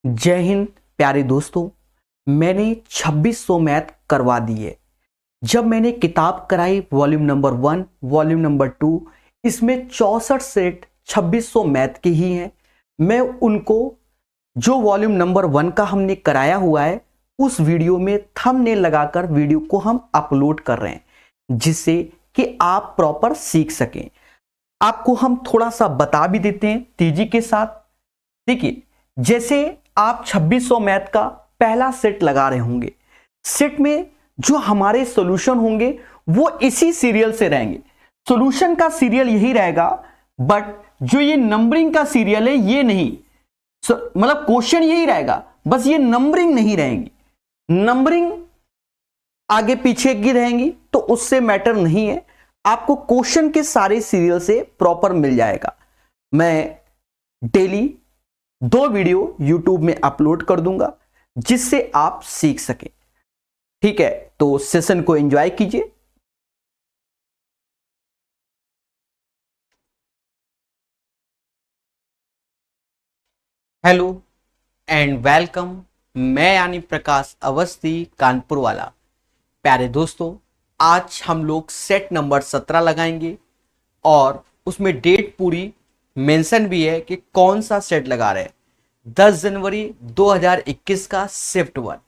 जय हिंद प्यारे दोस्तों। मैंने 2600 मैथ करवा दिए। जब मैंने किताब कराई वॉल्यूम नंबर 1 वॉल्यूम नंबर 2, इसमें 64 सेट 2600 मैथ के ही हैं। मैं उनको जो वॉल्यूम नंबर 1 का हमने कराया हुआ है उस वीडियो में थंबनेल लगाकर वीडियो को हम अपलोड कर रहे हैं, जिससे कि आप प्रॉपर सीख सकें। आपको हम थोड़ा सा बता भी देते हैं तेजी के साथ। देखिए, जैसे आप 2600 मैथ का पहला सेट लगा रहे होंगे, सेट में जो हमारे सॉल्यूशन होंगे वो इसी सीरियल से रहेंगे। सॉल्यूशन का सीरियल यही रहेगा, बट जो ये नंबरिंग का सीरियल है ये नहीं, मतलब क्वेश्चन यही रहेगा, बस ये नंबरिंग नहीं रहेंगी। नंबरिंग आगे पीछे की रहेंगी तो उससे मैटर नहीं है, आपको क्वेश्चन के सारे सीरियल से प्रॉपर मिल जाएगा। मैं डेली 2 वीडियो YouTube में अपलोड कर दूंगा जिससे आप सीख सकें। ठीक है, तो सेशन को एंजॉय कीजिए। Hello and welcome. मैं यानी प्रकाश अवस्थी, कानपुर वाला। प्यारे दोस्तों, आज हम लोग सेट नंबर 17 लगाएंगे और उसमें डेट पूरी मेंशन भी है कि कौन सा सेट लगा रहे हैं। 10 जनवरी 2021 का शिफ्ट 1।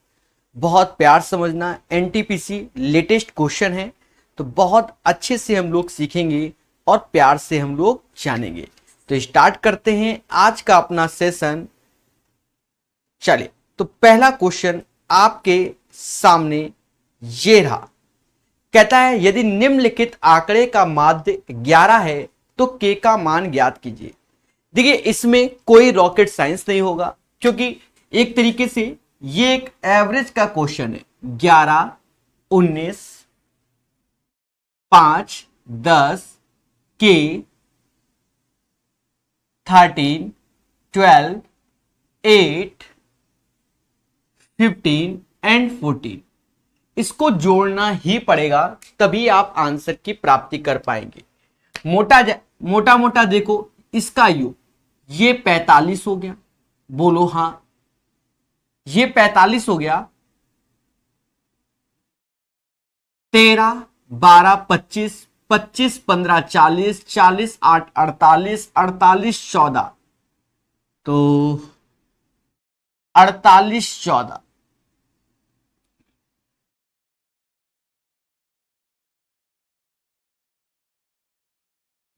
बहुत प्यार समझना, एनटीपीसी लेटेस्ट क्वेश्चन है, तो बहुत अच्छे से हम लोग सीखेंगे और प्यार से हम लोग जानेंगे। तो स्टार्ट करते हैं आज का अपना सेशन। चलिए, तो पहला क्वेश्चन आपके सामने ये रहा। कहता है यदि निम्नलिखित आंकड़े का माध्य 11 है तो के का मान ज्ञात कीजिए। देखिए, इसमें कोई रॉकेट साइंस नहीं होगा, क्योंकि एक तरीके से ये एक एवरेज का क्वेश्चन है। 11, 19, 5, 10, के, 13, 12, 8, 15 एंड 14। इसको जोड़ना ही पड़ेगा, तभी आप आंसर की प्राप्ति कर पाएंगे। मोटा मोटा देखो, इसका योग ये 45 हो गया। बोलो हां, ये 45 हो गया। 13, 12, 25, 25, 15, 40, 40, 8, 48, 48, 14, तो 48, 14,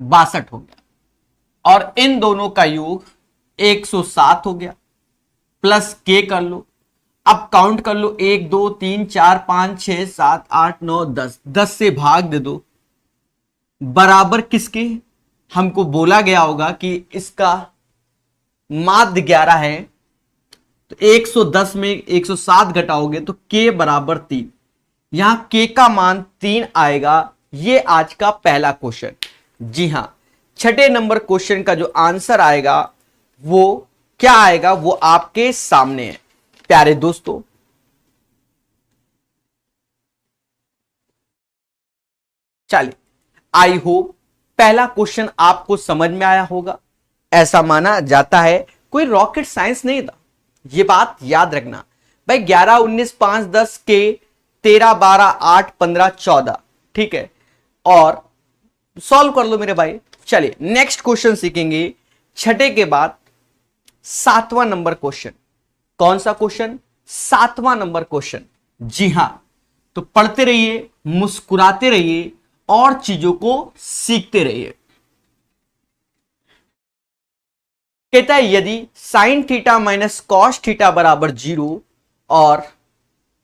62 हो गया। और इन दोनों का योग 107 हो गया। प्लस के कर लो, अब काउंट कर लो, 1 2 3 4 5 6 7 8 9 10, 10 से भाग दे दो। बराबर किसके? हमको बोला गया होगा कि इसका माध्य 11 है, तो 110 में 107 घटाओगे तो के बराबर 3। यहां के का मान 3 आएगा। ये आज का पहला क्वेश्चन। जी हां, छठे नंबर क्वेश्चन का जो आंसर आएगा वो क्या आएगा, वो आपके सामने है। प्यारे दोस्तों, चलिए, आई होप पहला क्वेश्चन आपको समझ में आया होगा। ऐसा माना जाता है, कोई रॉकेट साइंस नहीं था, ये बात याद रखना भाई। 11, 19, 5, 10 के, 13, 12, 8, 15, 14, ठीक है, और सॉल्व कर लो मेरे भाई। चलिए, नेक्स्ट क्वेश्चन सीखेंगे छठे के बाद। 7वां नंबर क्वेश्चन। कौन सा क्वेश्चन? 7वां नंबर क्वेश्चन। जी हां, तो पढ़ते रहिए, मुस्कुराते रहिए और चीजों को सीखते रहिए। कहता है यदि sign theta minus cos theta बराबर 0 और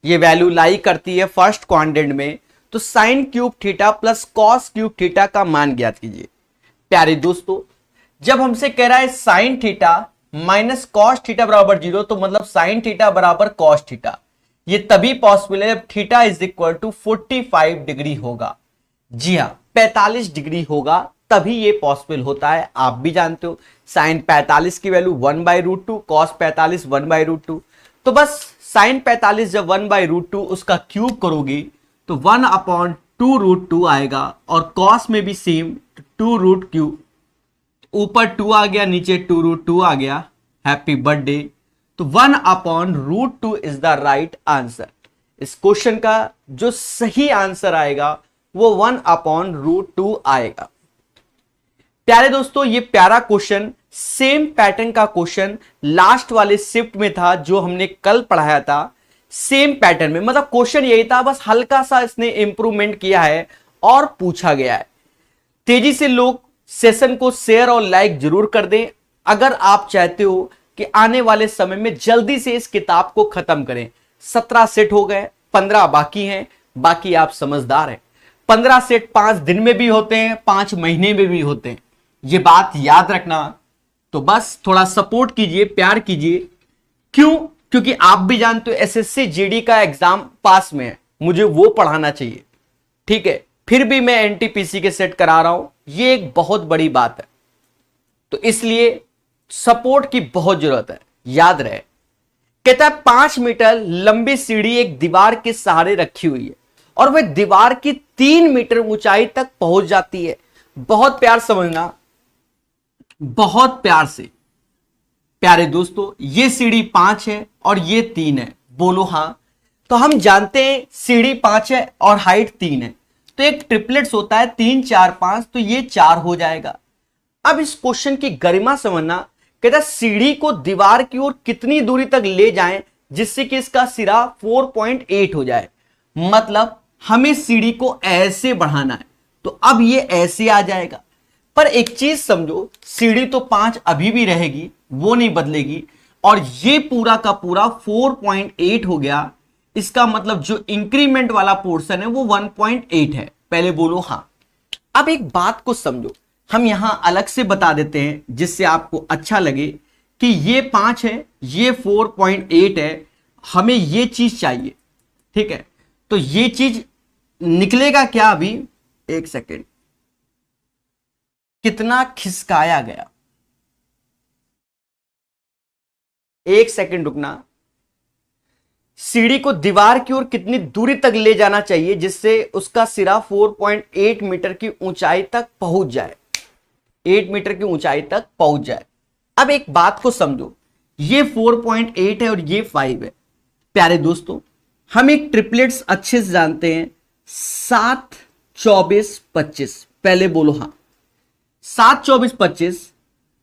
ये वैल्यू लाई करती है फर्स्ट क्वाड्रेंट में, तो sine cube theta plus cos cube theta का मान ज्ञात कीजिए। प्यारे दोस्तों, जब हमसे कह रहा है sine theta minus cos theta बराबर 0, तो मतलब साइन थीटा बराबर कॉस थीटा। ये तभी पॉसिबल है जब theta is equal to 45 degree होगा। जी हाँ, 45 डिग्री होगा तभी ये पॉसिबल होता है। आप भी जानते हो साइन 45 की वैल्यू 1/√2, कॉस 45 1/√2। तो बस साइन 45 जब 1/√2 उसका क्यूब करोगे तो 1/2√2 आएगा, और कॉस में भी सेम 2√3। ऊपर 2 आ गया, नीचे 2√2 आ गया। Happy birthday. तो 1/√2 इज द राइट आंसर। इस क्वेश्चन का जो सही आंसर आएगा वो 1/√2 आएगा। प्यारे दोस्तों, ये प्यारा क्वेश्चन सेम पैटर्न का क्वेश्चन लास्ट वाले शिफ्ट में था जो हमने कल पढ़ाया था। सेम पैटर्न में, मतलब क्वेश्चन यही था, बस हल्का सा इसने इंप्रूवमेंट किया है और पूछा गया है। तेजी से लोग सेशन को शेयर और लाइक जरूर कर दें अगर आप चाहते हो कि आने वाले समय में जल्दी से इस किताब को खत्म करें। 17 सेट हो गए, 15 बाकी हैं। बाकी आप समझदार हैं, 15 सेट 5 दिन में भी होते हैं, 5 महीने में भी होते हैं, ये बात याद रखना। तो बस थोड़ा सपोर्ट कीजिए, प्यार कीजिए। क्यों? क्योंकि आप भी जानते हो एसएससी जीडी का एग्जाम पास में है, मुझे वो पढ़ाना चाहिए, ठीक है। फिर भी मैं एनटीपीसी के सेट करा रहा हूं, ये एक बहुत बड़ी बात है। तो इसलिए सपोर्ट की बहुत जरूरत है, याद रहे। कहता है 5 मीटर लंबी सीढ़ी एक दीवार के सहारे रखी हुई है और वह दीवार की 3 मीटर ऊंचाई तक पहुंच जाती है। बहुत प्यार समझना, बहुत प्यार से। प्यारे दोस्तों, ये सीढ़ी 5 है और ये 3 है, बोलो हां। तो हम जानते हैं सीढ़ी 5 है और हाइट 3 है, तो एक ट्रिपलेट्स होता है 3 4 5, तो ये 4 हो जाएगा। अब इस क्वेश्चन की गरिमा समझना। कहता सीढ़ी को दीवार की ओर कितनी दूरी तक ले जाएं जिससे कि इसका सिरा 4.8 हो जाए। मतलब हमें सीढ़ी को ऐसे बढ़ाना है, तो अब ये ऐसे आ जाएगा। पर एक चीज समझो, सीढ़ी तो 5 अभी भी रहेगी, वो नहीं बदलेगी, और ये पूरा का पूरा 4.8 हो गया। इसका मतलब जो इंक्रीमेंट वाला पोर्शन है वो 1.8 है। पहले बोलो हां। अब एक बात को समझो, हम यहां अलग से बता देते हैं जिससे आपको अच्छा लगे कि ये 5 है, ये 4.8 है, हमें ये चीज चाहिए, ठीक है। तो ये चीज निकलेगा क्या? अभी एक सेकेंड, कितना खिसकाया गया, एक सेकंड रुकना। सीढ़ी को दीवार की ओर कितनी दूरी तक ले जाना चाहिए जिससे उसका सिरा 4.8 मीटर की ऊंचाई तक पहुंच जाए, 8 मीटर की ऊंचाई तक पहुंच जाए। अब एक बात को समझो, ये 4.8 है और ये 5 है। प्यारे दोस्तों, हम एक ट्रिपलेट्स अच्छे से जानते हैं, 7 24 25। पहले बोलो हां। 7 24 25,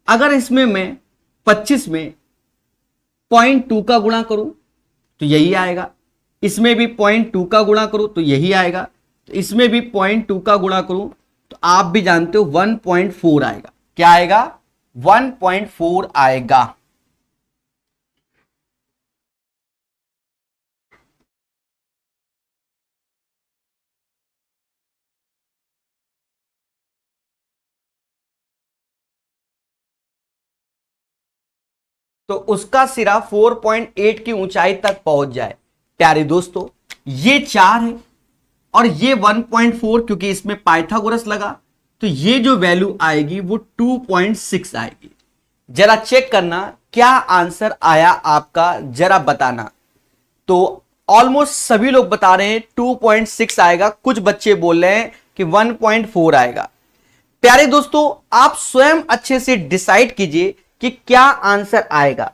अगर इसमें मैं 25 में 0.2 का गुणा करूं तो यही आएगा, इसमें भी 0.2 का गुणा करूं तो यही आएगा, तो इसमें भी 0.2 का गुणा करूं तो आप भी जानते हो 1.4 आएगा। क्या आएगा? 1.4 आएगा। तो उसका सिरा 4.8 की ऊंचाई तक पहुंच जाए। प्यारे दोस्तों, ये 4 है और ये 1.4, क्योंकि इसमें पाइथागोरस लगा, तो ये जो वैल्यू आएगी वो 2.6 आएगी। जरा चेक करना क्या आंसर आया आपका, जरा बताना। तो ऑलमोस्ट सभी लोग बता रहे हैं 2.6 आएगा, कुछ बच्चे बोल रहे हैं कि 1.4 आएगा। प्यारे दोस्तों, आप स्वयं अच्छे से डिसाइड कीजिए कि क्या आंसर आएगा।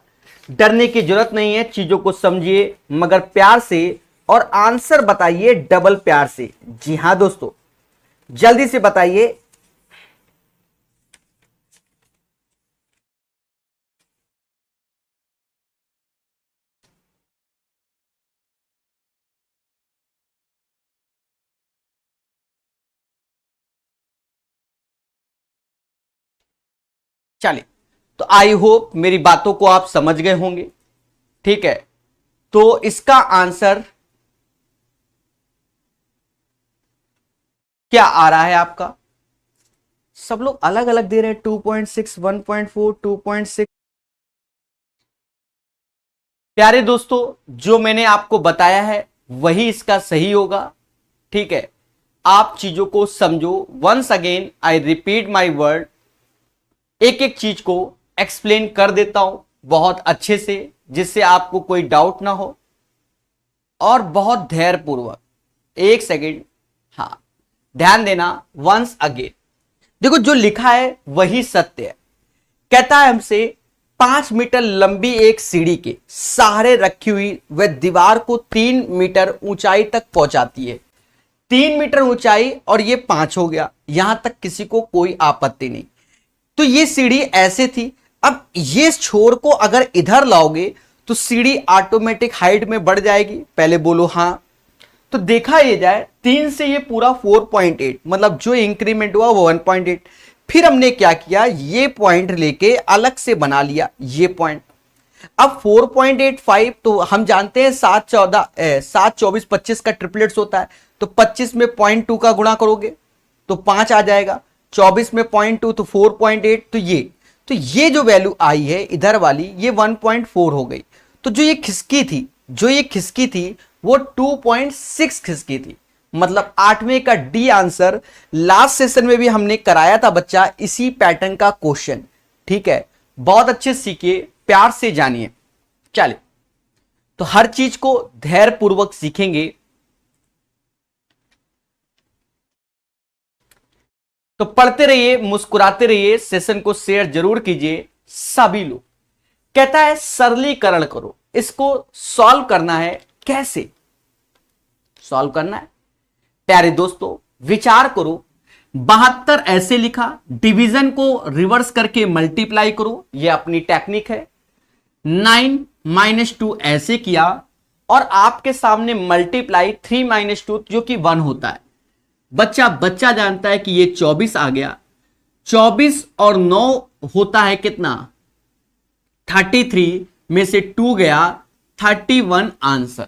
डरने की जरूरत नहीं है, चीजों को समझिए मगर प्यार से, और आंसर बताइए डबल प्यार से। जी हां दोस्तों, जल्दी से बताइए। चलिए, तो आई होप मेरी बातों को आप समझ गए होंगे, ठीक है। तो इसका आंसर क्या आ रहा है आपका? सब लोग अलग अलग दे रहे हैं, 2.6, 1.4, 2.6। प्यारे दोस्तों, जो मैंने आपको बताया है वही इसका सही होगा, ठीक है। आप चीजों को समझो। Once again I repeat my word, एक एक चीज को एक्सप्लेन कर देता हूं बहुत अच्छे से, जिससे आपको कोई डाउट ना हो, और बहुत धैर्यपूर्वक। एक सेकेंड, हां, ध्यान देना। वंस अगेन देखो, जो लिखा है वही सत्य है। कहता है हमसे 5 मीटर लंबी एक सीढ़ी के सहारे रखी हुई वह दीवार को 3 मीटर ऊंचाई तक पहुंचाती है। 3 मीटर ऊंचाई और ये 5 हो गया, यहां तक किसी को कोई आपत्ति नहीं। तो ये सीढ़ी ऐसे थी। अब ये छोर को अगर इधर लाओगे तो सीढ़ी ऑटोमेटिक हाइट में बढ़ जाएगी। पहले बोलो हां। तो देखा ये जाए 3 से ये पूरा 4.8, मतलब जो इंक्रीमेंट हुआ वो 1.8। फिर हमने क्या किया, ये पॉइंट लेके अलग से बना लिया ये पॉइंट। अब 4.85 तो हम जानते हैं 7 24 25 का ट्रिपलेट्स होता है। तो 25 में 0.2 का गुणा करोगे तो 5 आ जाएगा, 24 में 0.2 तो 4.8। तो ये जो वैल्यू आई है इधर वाली ये 1.4 हो गई। तो जो ये खिसकी थी वो 2.6 खिसकी थी। मतलब 8वें का डी आंसर। लास्ट सेशन में भी हमने कराया था बच्चा इसी पैटर्न का क्वेश्चन। ठीक है, बहुत अच्छे सीखिए, प्यार से जानिए। चलिए, तो हर चीज को धैर्य पूर्वक सीखेंगे। तो पढ़ते रहिए, मुस्कुराते रहिए, सेशन को शेयर जरूर कीजिए सभी लोग। कहता है सरलीकरण करो, इसको सॉल्व करना है। कैसे सॉल्व करना है प्यारे दोस्तों, विचार करो। 72 ऐसे लिखा, डिवीजन को रिवर्स करके मल्टीप्लाई करो, यह अपनी टेक्निक है। 9 - 2 ऐसे किया और आपके सामने मल्टीप्लाई 3 - 2 जो कि 1 होता है। बच्चा जानता है कि ये 24 आ गया। 24 और 9 होता है कितना, 33 में से 2 गया, 31 आंसर।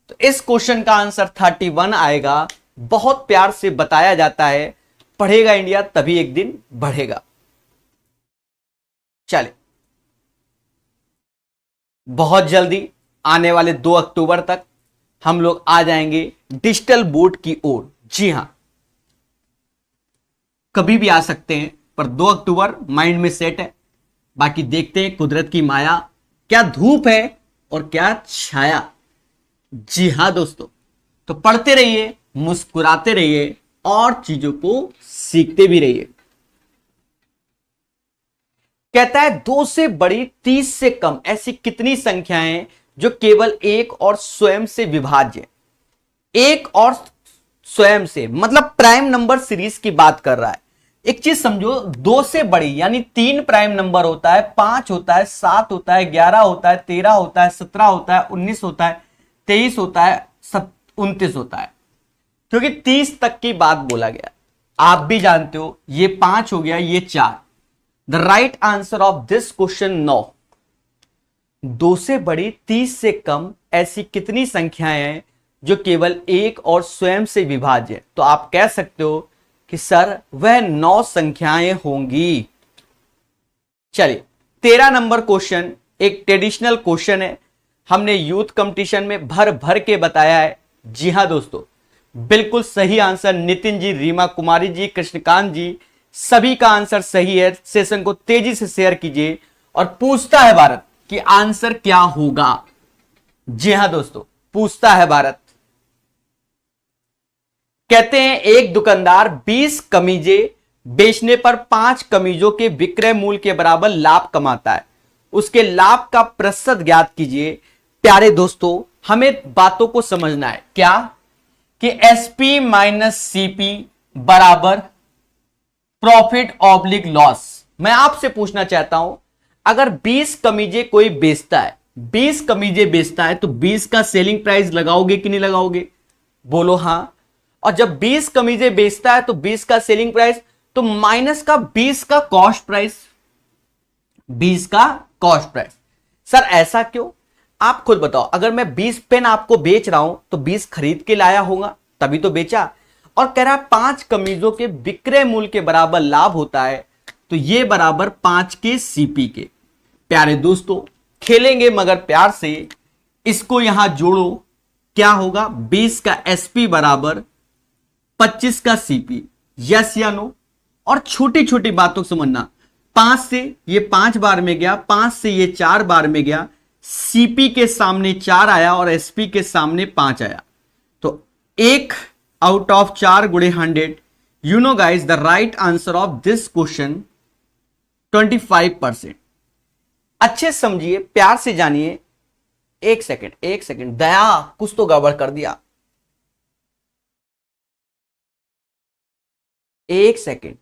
तो इस क्वेश्चन का आंसर 31 आएगा। बहुत प्यार से बताया जाता है, पढ़ेगा इंडिया तभी एक दिन बढ़ेगा। चले, बहुत जल्दी आने वाले 2 अक्टूबर तक हम लोग आ जाएंगे डिजिटल बोर्ड की ओर। जी हां, कभी भी आ सकते हैं, पर 2 अक्टूबर माइंड में सेट है। बाकी देखते हैं कुदरत की माया, क्या धूप है और क्या छाया। जी हां दोस्तों, तो पढ़ते रहिए, मुस्कुराते रहिए और चीजों को सीखते भी रहिए। कहता है 2 से बड़ी 30 से कम ऐसी कितनी संख्याएं जो केवल एक और स्वयं से विभाज्य। एक और स्वयं से मतलब प्राइम नंबर सीरीज की बात कर रहा है। एक चीज समझो, 2 से बड़ी यानी 3 प्राइम नंबर होता है, 5 होता है, 7 होता है, 11 होता है, 13 होता है, 17 होता है, 19 होता है, 23 होता है, 29 होता है, क्योंकि 30 तक की बात बोला गया। आप भी जानते हो ये 5 हो गया, ये 4। The right answer of this question 9। 2 से बड़ी 30 से कम ऐसी कितनी संख्याएं हैं जो केवल एक और स्वयं से विभाज्य है। तो आप कह सकते हो कि सर वह 9 संख्याएं होंगी। चलिए, 13 नंबर क्वेश्चन एक ट्रेडिशनल क्वेश्चन है, हमने यूथ कंपटीशन में भर भर के बताया है। जी हां दोस्तों, बिल्कुल सही आंसर। नितिन जी, रीमा कुमारी जी, कृष्णकांत जी, सभी का आंसर सही है। सेशन को तेजी से शेयर कीजिए। और पूछता है भारत कि आंसर क्या होगा। जी हां दोस्तों, पूछता है भारत। कहते हैं एक दुकानदार 20 कमीजें बेचने पर 5 कमीजों के विक्रय मूल्य के बराबर लाभ कमाता है। उसके लाभ का प्रतिशत ज्ञात कीजिए। प्यारे दोस्तों, हमें बातों को समझना है क्या कि एसपी माइनस सीपी बराबर प्रॉफिट ऑब्लिक लॉस। मैं आपसे पूछना चाहता हूं, अगर 20 कमीजें कोई बेचता है, 20 कमीजें बेचता है, तो 20 का सेलिंग प्राइस लगाओगे कि नहीं लगाओगे? बोलो हां। और जब 20 कमीजें बेचता है तो 20 का सेलिंग प्राइस, तो माइनस का 20 का कॉस्ट प्राइस, 20 का कॉस्ट प्राइस। सर ऐसा क्यों? आप खुद बताओ। अगर मैं 20 पेन आपको बेच रहा हूं तो 20 खरीद के लाया होगा तभी तो बेचा। और कह रहा है 5 कमीजों के विक्रय मूल्य के बराबर लाभ होता है, तो ये बराबर 5 के सीपी के। प्यारे दोस्तों, खेलेंगे मगर प्यार से। इसको यहां जोड़ो, क्या होगा? 20 का एसपी बराबर 25 का सीपी। यस या नो? और छोटी छोटी बातों को समझना। 5 से ये 5 बार में गया, 5 से ये 4 बार में गया, सीपी के सामने 4 आया और एसपी के सामने 5 आया, तो 1 आउट ऑफ 4 गुणे 100। You know guys, the right answer of this question 25%। अच्छे से समझिए, प्यार से जानिए। एक सेकंड, एक सेकंड, दया कुछ तो गड़बड़ कर दिया। एक सेकंड,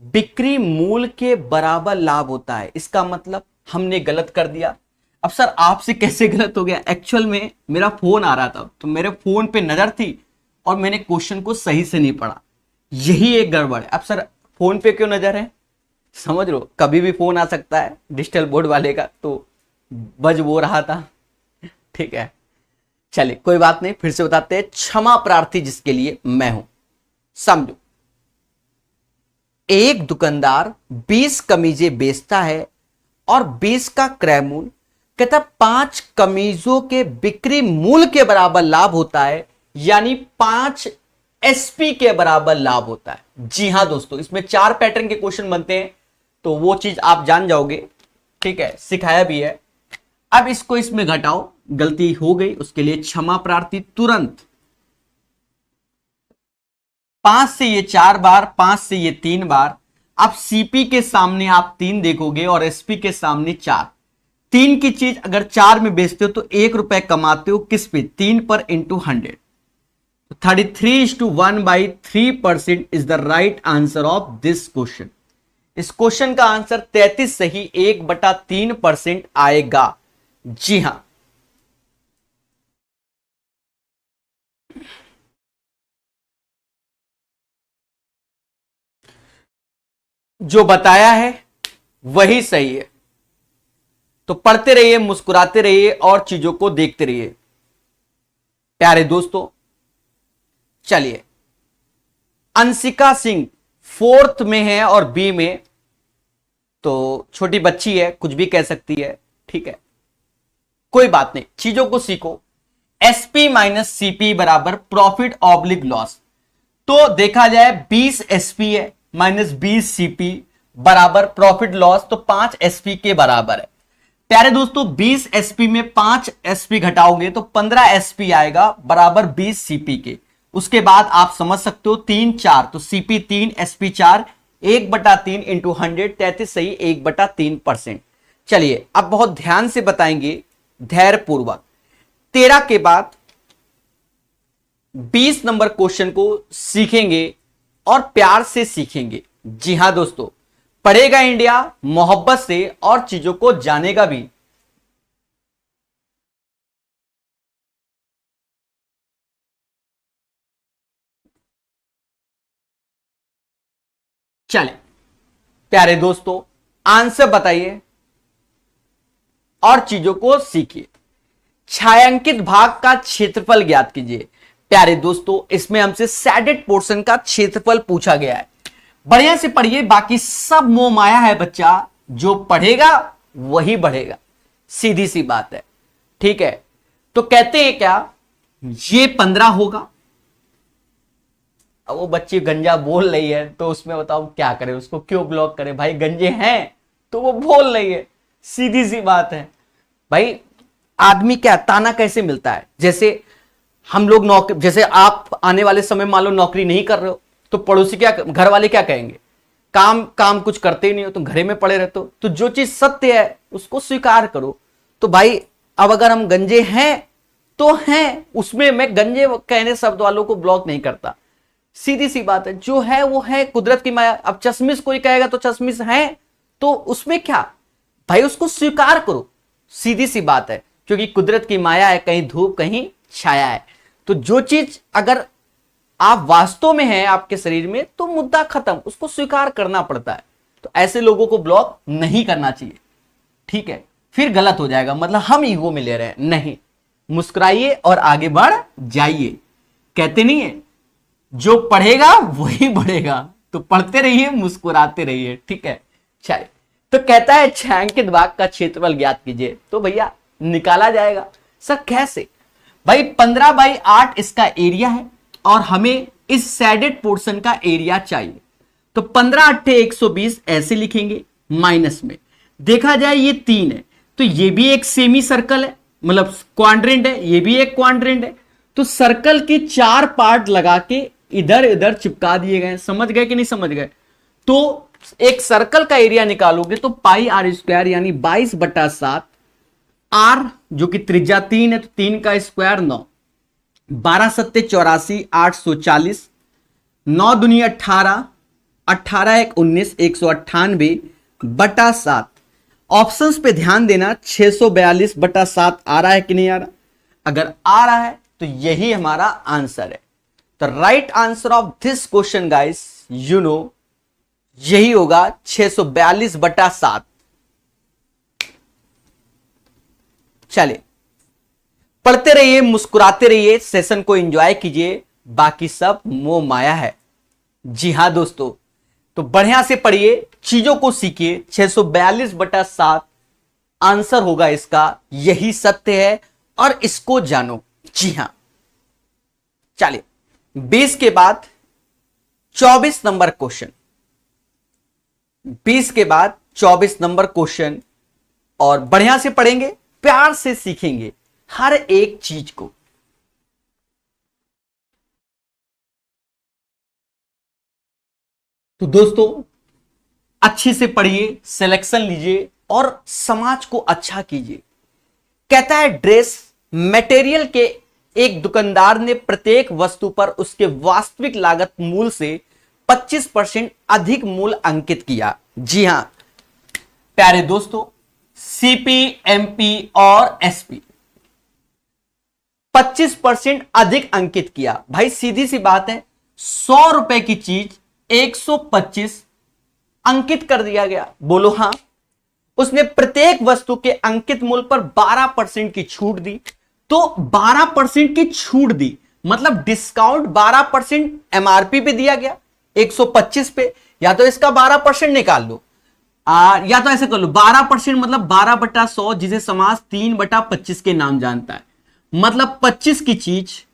बिक्री मूल्य के बराबर लाभ होता है, इसका मतलब हमने गलत कर दिया। अब सर आपसे कैसे गलत हो गया? एक्चुअल में मेरा फोन आ रहा था, तो मेरे फोन पे नजर थी और मैंने क्वेश्चन को सही से नहीं पढ़ा, यही एक गड़बड़ है। अब सर फोन पे क्यों नजर है? समझ लो, कभी भी फोन आ सकता है डिजिटल बोर्ड वाले का, तो बज वो रहा था। ठीक है, चलिए कोई बात नहीं, फिर से बताते हैं। क्षमा प्रार्थी जिसके लिए मैं हूं। समझो, एक दुकानदार 20 कमीजें बेचता है और 20 का क्रय मूल्य, कहता 5 कमीजों के बिक्री मूल्य के बराबर लाभ होता है, यानी 5 एसपी के बराबर लाभ होता है। जी हां दोस्तों, इसमें 4 पैटर्न के क्वेश्चन बनते हैं, तो वो चीज आप जान जाओगे। ठीक है, सिखाया भी है। अब इसको इसमें घटाओ, गलती हो गई उसके लिए क्षमा प्रार्थी तुरंत। 5 से ये 4 बार, 5 से ये 3 बार। अब सीपी के सामने आप 3 देखोगे और एसपी के सामने 4। 3 की चीज अगर 4 में बेचते हो तो 1 रुपए कमाते हो, किस पे? 3 पर into 100। 33:1/3% is the right answer of this question. इस क्वेश्चन का आंसर 33 सही 1/3% आएगा। जी हां, जो बताया है वही सही है। तो पढ़ते रहिए, मुस्कुराते रहिए और चीजों को देखते रहिए प्यारे दोस्तों। चलिए, अंशिका सिंह 4th में है और बी में, तो छोटी बच्ची है, कुछ भी कह सकती है। ठीक है, कोई बात नहीं, चीजों को सीखो। एसपी माइनस सीपी बराबर प्रॉफिट ऑब्लिक लॉस। तो देखा जाए 20 एसपी है माइनस 20 सीपी बराबर प्रॉफिट लॉस, तो 5 एसपी के बराबर है। प्यारे दोस्तों, 20 एसपी में 5 एसपी घटाओगे तो 15 एसपी आएगा बराबर 20 सीपी के। उसके बाद आप समझ सकते हो 3 4, तो सीपी 3 एसपी 4, 1/3 इंटू 100, 33 सही 1/3%। चलिए अब बहुत ध्यान से बताएंगे, धैर्य पूर्वक। 13 के बाद 20 नंबर क्वेश्चन को सीखेंगे और प्यार से सीखेंगे। जी हां दोस्तों, पढ़ेगा इंडिया मोहब्बत से और चीजों को जानेगा भी। चले प्यारे दोस्तों, आंसर बताइए और चीजों को सीखिए। छायांकित भाग का क्षेत्रफल ज्ञात कीजिए। प्यारे दोस्तों, इसमें हमसे शेडेड पोर्शन का क्षेत्रफल पूछा गया है। बढ़िया से पढ़िए, बाकी सब मोह माया है बच्चा, जो पढ़ेगा वही बढ़ेगा, सीधी सी बात है। ठीक है, तो कहते हैं क्या, ये 15 होगा। अब वो बच्ची गंजा बोल रही है, तो उसमें बताओ क्या करें, उसको क्यों ब्लॉक करें? भाई गंजे हैं तो वो बोल रही है, सीधी सी बात है। भाई आदमी क्या, ताना कैसे मिलता है? जैसे हम लोग नौकरी, जैसे आप आने वाले समय मान लो नौकरी नहीं कर रहे हो, तो पड़ोसी क्या, घर वाले क्या कहेंगे? काम कुछ करते ही नहीं हो, तुम घरे में पड़े रहते हो। तो जो चीज सत्य है उसको स्वीकार करो। तो भाई अब अगर हम गंजे हैं तो हैं, उसमें मैं गंजे कहने शब्द वालों को ब्लॉक नहीं करता, सीधी सी बात है। जो है वो है, कुदरत की माया। अब चश्मिश कोई कहेगा तो चश्मिश है, तो उसमें क्या भाई, उसको स्वीकार करो, सीधी सी बात है। क्योंकि कुदरत की माया है, कहीं धूप कहीं छाया है। तो जो चीज अगर आप वास्तव में है आपके शरीर में, तो मुद्दा खत्म, उसको स्वीकार करना पड़ता है। तो ऐसे लोगों को ब्लॉक नहीं करना चाहिए। ठीक है, फिर गलत हो जाएगा, मतलब हम ईगो में ले रहे हैं। नहीं, मुस्कुराइए और आगे बढ़ जाइए। कहते नहीं है जो पढ़ेगा वही बढ़ेगा, तो पढ़ते रहिए, मुस्कुराते रहिए। ठीक है, चलिए। तो कहता है छायांकित भाग का क्षेत्रफल ज्ञात कीजिए। तो भैया निकाला जाएगा। सर कैसे? भाई 15/8 इसका एरिया है और हमें इस शेडेड पोर्शन का एरिया चाहिए। तो 15 8 120 ऐसे लिखेंगे, माइनस में देखा जाए ये 3 है, तो ये भी एक सेमी सर्कल है, मतलब क्वाड्रेंट है, ये भी एक क्वाड्रेंट है। तो सर्कल के 4 पार्ट लगा के इधर इधर चिपका दिए गए। समझ गए कि नहीं समझ गए? तो एक सर्कल का एरिया निकालोगे तो पाई आर स्क्वायर यानी 22/7, आर जो कि त्रिज्या 3 है तो 3 का स्क्वायर 9, 12 सत्ते 84, 840, 9 दूनी 18, 18 एक 19, 198/7। ऑप्शंस पे ध्यान देना, 642/7 आ रहा है कि नहीं आ रहा? अगर आ रहा है तो यही हमारा आंसर है। तो right answer of this question guys, you know, यही होगा 642/7। चलिए पढ़ते रहिए, मुस्कुराते रहिए, सेशन को एंजॉय कीजिए, बाकी सब मोह माया है। जी हां दोस्तों, तो बढ़िया से पढ़िए, चीजों को सीखिए। 642/7 आंसर होगा इसका, यही सत्य है और इसको जानो। जी हां, चलिए 20 के बाद 24 नंबर क्वेश्चन, 20 के बाद 24 नंबर क्वेश्चन, और बढ़िया से पढ़ेंगे, प्यार से सीखेंगे हर एक चीज को। तो दोस्तों अच्छे से पढ़िए, सिलेक्शन लीजिए और समाज को अच्छा कीजिए। कहता है ड्रेस मटेरियल के एक दुकानदार ने प्रत्येक वस्तु पर उसके वास्तविक लागत मूल्य से 25% अधिक मूल्य अंकित किया। जी हां प्यारे दोस्तों, सीपी, एमपी और एसपी 25% अधिक अंकित किया। भाई सीधी सी बात है, 100 रुपए की चीज 125 अंकित कर दिया गया। बोलो हां। उसने प्रत्येक वस्तु के अंकित मूल्य पर 12% की छूट दी। तो 12% की छूट दी मतलब डिस्काउंट 12% एमआरपी पे दिया गया 125 पे। या तो इसका 12% निकाल लो, या तो ऐसे कर लो, 12% मतलब 12/100, जिसे समाज 3/25 के नाम जानता है। मतलब 25 की चीज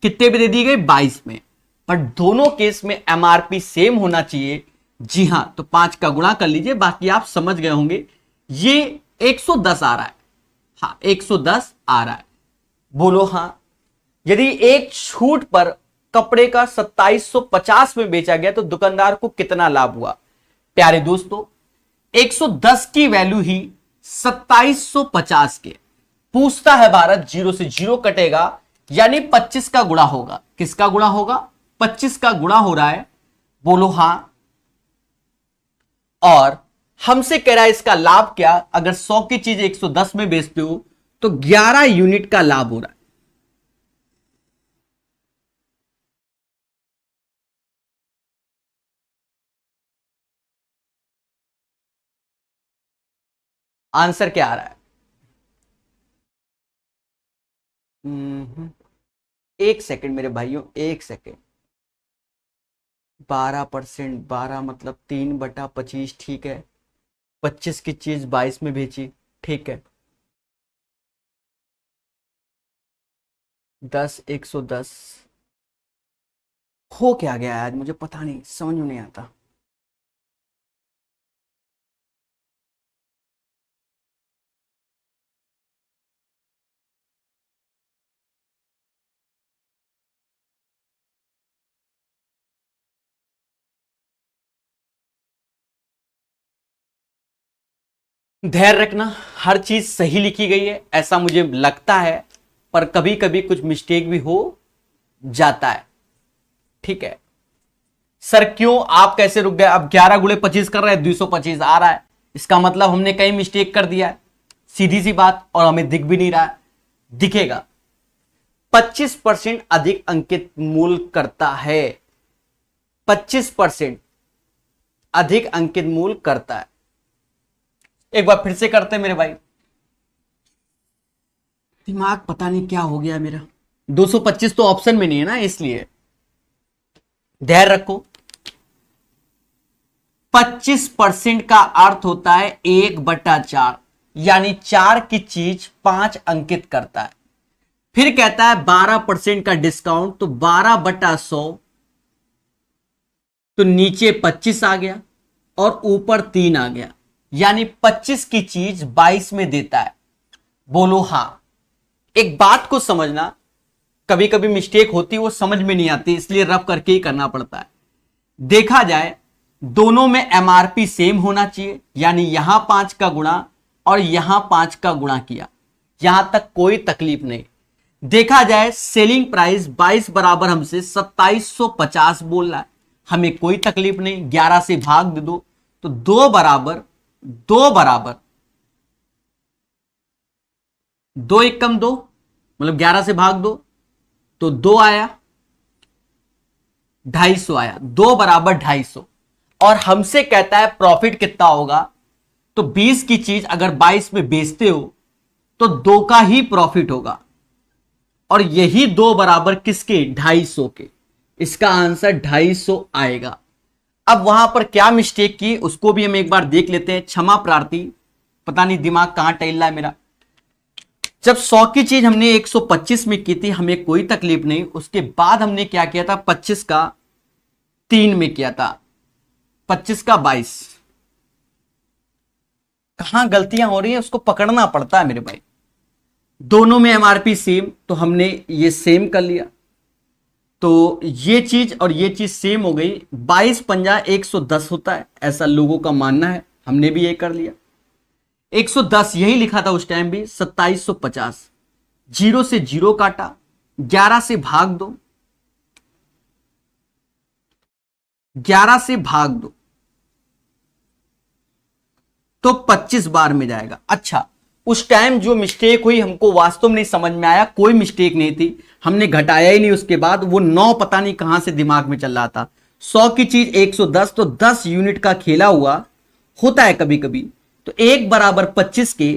कितने पे दे दी गई? 22 में। पर दोनों केस में एमआरपी सेम होना चाहिए। जी हां, तो 5 का गुणा कर लीजिए, बाकी आप समझ गए होंगे। ये 110 आ रहा है। हाँ 110 आ रहा है। बोलो हां। यदि एक छूट पर कपड़े का 2750 में बेचा गया तो दुकानदार को कितना लाभ हुआ? प्यारे दोस्तों 110 की वैल्यू ही 2750 के। पूछता है भारत, 0 से 0 कटेगा यानी 25 का गुणा होगा। किसका गुणा होगा? 25 का गुणा हो रहा है। बोलो हां। और हमसे कह रहा है इसका लाभ क्या? अगर 100 की चीज 110 में बेचते हो तो 11 यूनिट का लाभ हो रहा है। आंसर क्या आ रहा है? एक सेकंड मेरे भाइयों, एक सेकंड। 12%, 12 मतलब 3/25, ठीक है। 25 की चीज 22 में बेची, ठीक है। 10, 110 हो क्या गया आज, मुझे पता नहीं, समझ में नहीं आता। धैर्य रखना, हर चीज सही लिखी गई है ऐसा मुझे लगता है, पर कभी कभी कुछ मिस्टेक भी हो जाता है। ठीक है सर, क्यों आप कैसे रुक गए? अब 11 गुणे 25 कर रहे हैं, 225 आ रहा है। इसका मतलब हमने कहीं मिस्टेक कर दिया है, सीधी सी बात, और हमें दिख भी नहीं रहा है। दिखेगा। 25% अधिक अंकित मूल्य करता है। 25% अधिक अंकित मूल्य करता है। एक बार फिर से करते हैं मेरे भाई, दिमाग पता नहीं क्या हो गया मेरा। 225 तो ऑप्शन में नहीं है ना, इसलिए धैर्य रखो। 25% का अर्थ होता है 1/4, यानी 4 की चीज 5 अंकित करता है। फिर कहता है 12% का डिस्काउंट, तो 12/100, तो नीचे 25 आ गया और ऊपर 3 आ गया, यानी 25 की चीज 22 में देता है। बोलो हां। एक बात को समझना, कभी कभी मिस्टेक होती है, वो समझ में नहीं आती, इसलिए रफ करके ही करना पड़ता है। देखा जाए दोनों में एमआरपी सेम होना चाहिए, यानी यहां 5 का गुणा और यहां 5 का गुणा किया, यहां तक कोई तकलीफ नहीं। देखा जाए सेलिंग प्राइस 22 बराबर हमसे 2750 बोल रहा है, हमें कोई तकलीफ नहीं, 11 से भाग दे दो तो 2 बराबर 2 एकम 2, मतलब 11 से भाग दो तो 2 आया, 250 आया, 2 बराबर 250। और हमसे कहता है प्रॉफिट कितना होगा, तो 20 की चीज अगर 22 में बेचते हो तो 2 का ही प्रॉफिट होगा, और यही 2 बराबर किसके, 250 के। इसका आंसर 250 आएगा। अब वहां पर क्या मिस्टेक की उसको भी हम एक बार देख लेते हैं, क्षमा प्रार्थी, पता नहीं दिमाग कहां टहल रहा है मेरा। जब 100 की चीज हमने 125 में की थी, हमें कोई तकलीफ नहीं, उसके बाद हमने क्या किया था, 25 का 3 में किया था, 25 का 22। कहां गलतियां हो रही है उसको पकड़ना पड़ता है मेरे भाई। दोनों में एमआरपी सेम, तो हमने ये सेम कर लिया, तो ये चीज और ये चीज सेम हो गई। 22 पंजा 110 होता है, ऐसा लोगों का मानना है, हमने भी ये कर लिया। 110 यही लिखा था उस टाइम भी, 2750, 0 से 0 काटा, 11 से भाग दो, 11 से भाग दो तो 25 बार में जाएगा। अच्छा, उस टाइम जो मिस्टेक हुई हमको वास्तव में नहीं समझ में आया, कोई मिस्टेक नहीं थी, हमने घटाया ही नहीं। उसके बाद वो 9 पता नहीं कहां से दिमाग में चल रहा था। 100 की चीज 110, तो 10 यूनिट का खेला हुआ होता है कभी कभी, तो 1 बराबर 25 के,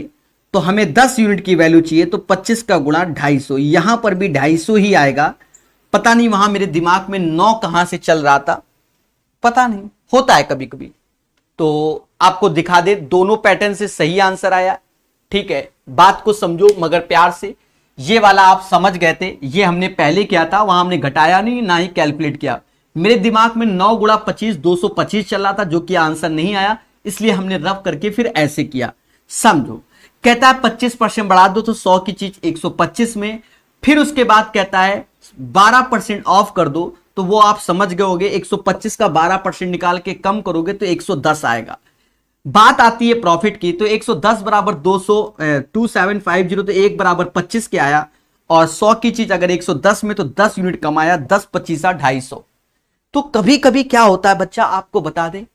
तो हमें 10 यूनिट की वैल्यू चाहिए, तो 25 का गुणा 250, यहां पर भी 250 ही आएगा। पता नहीं वहां मेरे दिमाग में 9 कहां से चल रहा था, पता नहीं, होता है कभी कभी। तो आपको दिखा दे, दोनों पैटर्न से सही आंसर आया। ठीक है, बात को समझो मगर प्यार से। ये वाला आप समझ गए थे, ये हमने पहले किया था, वहां हमने घटाया नहीं ना ही कैलकुलेट किया। मेरे दिमाग में 9 गुणा 25 225 चल रहा था, जो कि आंसर नहीं आया, इसलिए हमने रफ करके फिर ऐसे किया। समझो, कहता है 25% बढ़ा दो, तो 100 की चीज 125 में, फिर उसके बाद कहता है 12% ऑफ कर दो, तो वो आप समझ गए होगे, 125 का 12% निकाल के कम करोगे तो 110 आएगा। बात आती है प्रॉफिट की, तो 110 बराबर 200 2750, तो 1 बराबर 25 के आया, और 100 की चीज अगर 110 में तो 10 यूनिट कमाया, 10 25 250। तो कभी कभी क्या होता है बच्चा, आपको बता दे,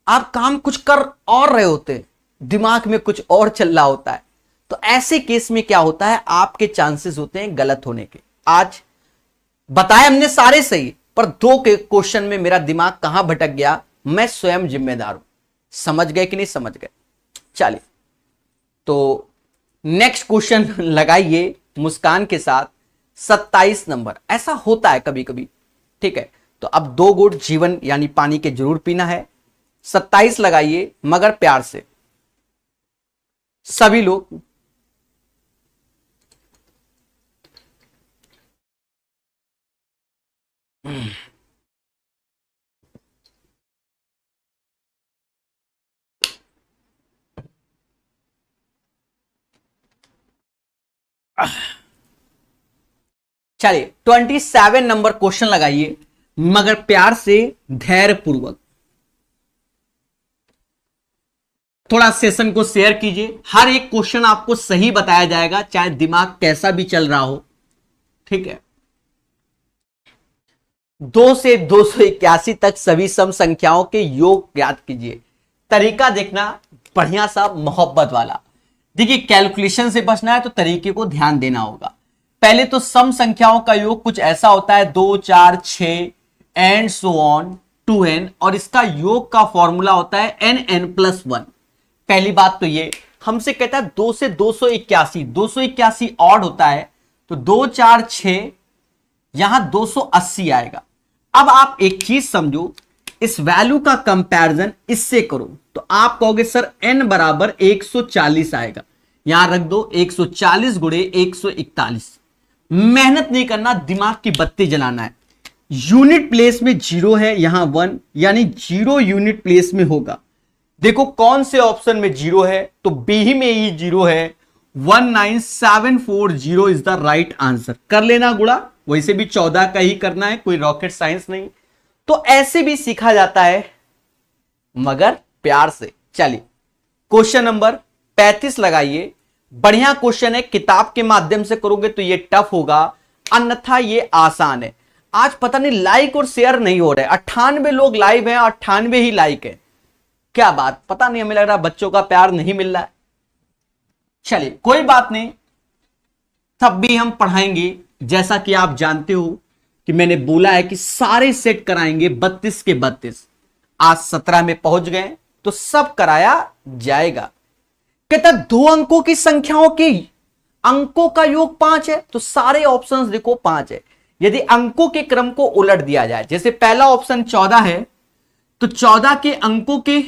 आप काम कुछ कर और रहे होते, दिमाग में कुछ और चल रहा होता है, तो ऐसे केस में क्या होता है, आपके चांसेस होते हैं गलत होने के। आज बताए हमने सारे सही, पर 2 के क्वेश्चन में मेरा दिमाग कहां भटक गया, मैं स्वयं जिम्मेदार हूं। समझ गए कि नहीं समझ गए? चलिए, तो नेक्स्ट क्वेश्चन लगाइए मुस्कान के साथ, 27 नंबर। ऐसा होता है कभी कभी, ठीक है, तो अब 2 घूंट जीवन यानी पानी के जरूर पीना है। 27 लगाइए मगर प्यार से सभी लोग। चलिए 27 नंबर क्वेश्चन लगाइए मगर प्यार से, धैर्य पूर्वक। थोड़ा सेशन को शेयर कीजिए, हर एक क्वेश्चन आपको सही बताया जाएगा, चाहे दिमाग कैसा भी चल रहा हो। ठीक है, 2 से 281 तक सभी सम संख्याओं के योग ज्ञात कीजिए। तरीका देखना बढ़िया सा मोहब्बत वाला। देखिए, कैलकुलेशन से बचना है तो तरीके को ध्यान देना होगा। पहले तो सम संख्याओं का योग कुछ ऐसा होता है, 2 4 6 and so on to n, और इसका योग का फॉर्मूला होता है n+1। पहली बात तो ये, हमसे कहता है 2 से 281, 281 ऑड होता है, तो 2 4 6, यहां 280 आएगा। अब आप एक चीज समझो, इस वैल्यू का कंपैरिजन इससे करो, तो आप कहोगे सर n बराबर 140 आएगा। यहां रख दो 140 गुणे 141। मेहनत नहीं करना, दिमाग की बत्ती जलाना है। यूनिट प्लेस में 0 है, यहां 1, यानी 0 यूनिट प्लेस में होगा। देखो कौन से ऑप्शन में 0 है, तो बी में ही 0 है। 19740 इज द राइट आंसर। कर लेना गुणा, वैसे भी 14 का ही करना है, कोई रॉकेट साइंस नहीं। तो ऐसे भी सीखा जाता है मगर प्यार से। चलिए क्वेश्चन नंबर 35 लगाइए। बढ़िया क्वेश्चन है, किताब के माध्यम से करोगे तो ये टफ होगा, अन्यथा ये आसान है। आज पता नहीं लाइक और शेयर नहीं हो रहे, 98 लोग लाइव हैं, 98 ही लाइक है, क्या बात, पता नहीं, हमें लग रहा बच्चों का प्यार नहीं मिल रहा है। चलिए कोई बात नहीं, तब भी हम पढ़ाएंगे। जैसा कि आप जानते हो कि मैंने बोला है कि सारे सेट कराएंगे 32 के 32। आज 17 में पहुंच गए तो सब कराया जाएगा। कहता 2 अंकों की संख्याओं की अंकों का योग 5 है, तो सारे ऑप्शंस देखो 5 है। यदि अंकों के क्रम को उलट दिया जाए, जैसे पहला ऑप्शन 14 है, तो 14 के अंकों के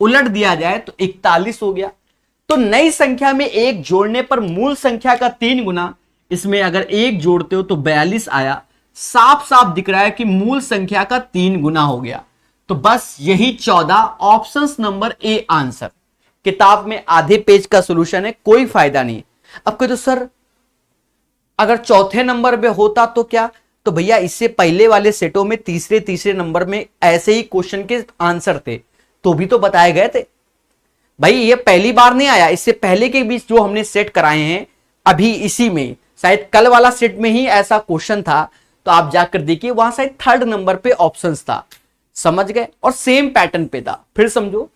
उलट दिया जाए तो 41 हो गया। तो नई संख्या में 1 जोड़ने पर मूल संख्या का 3 गुना, इसमें अगर 1 जोड़ते हो तो 42 आया। साफ साफ दिख रहा है कि मूल संख्या का 3 गुना हो गया। तो बस यही 14 ऑप्शंस नंबर ए आंसर। किताब में आधे पेज का सॉल्यूशन है, कोई फायदा नहीं। अब कहते सर अगर चौथे नंबर पे होता तो क्या, तो भैया इससे पहले वाले सेटों में तीसरे नंबर में ऐसे ही क्वेश्चन के आंसर थे, तो भी तो बताए गए थे भाई। ये पहली बार नहीं आया, इससे पहले के बीच जो हमने सेट कराए हैं अभी इसी में, शायद कल वाला सेट में ही ऐसा क्वेश्चन था, तो आप जाकर देखिए वहां शायद 3rd नंबर पे ऑप्शंस था, समझ गए, और सेम पैटर्न पे था। फिर समझो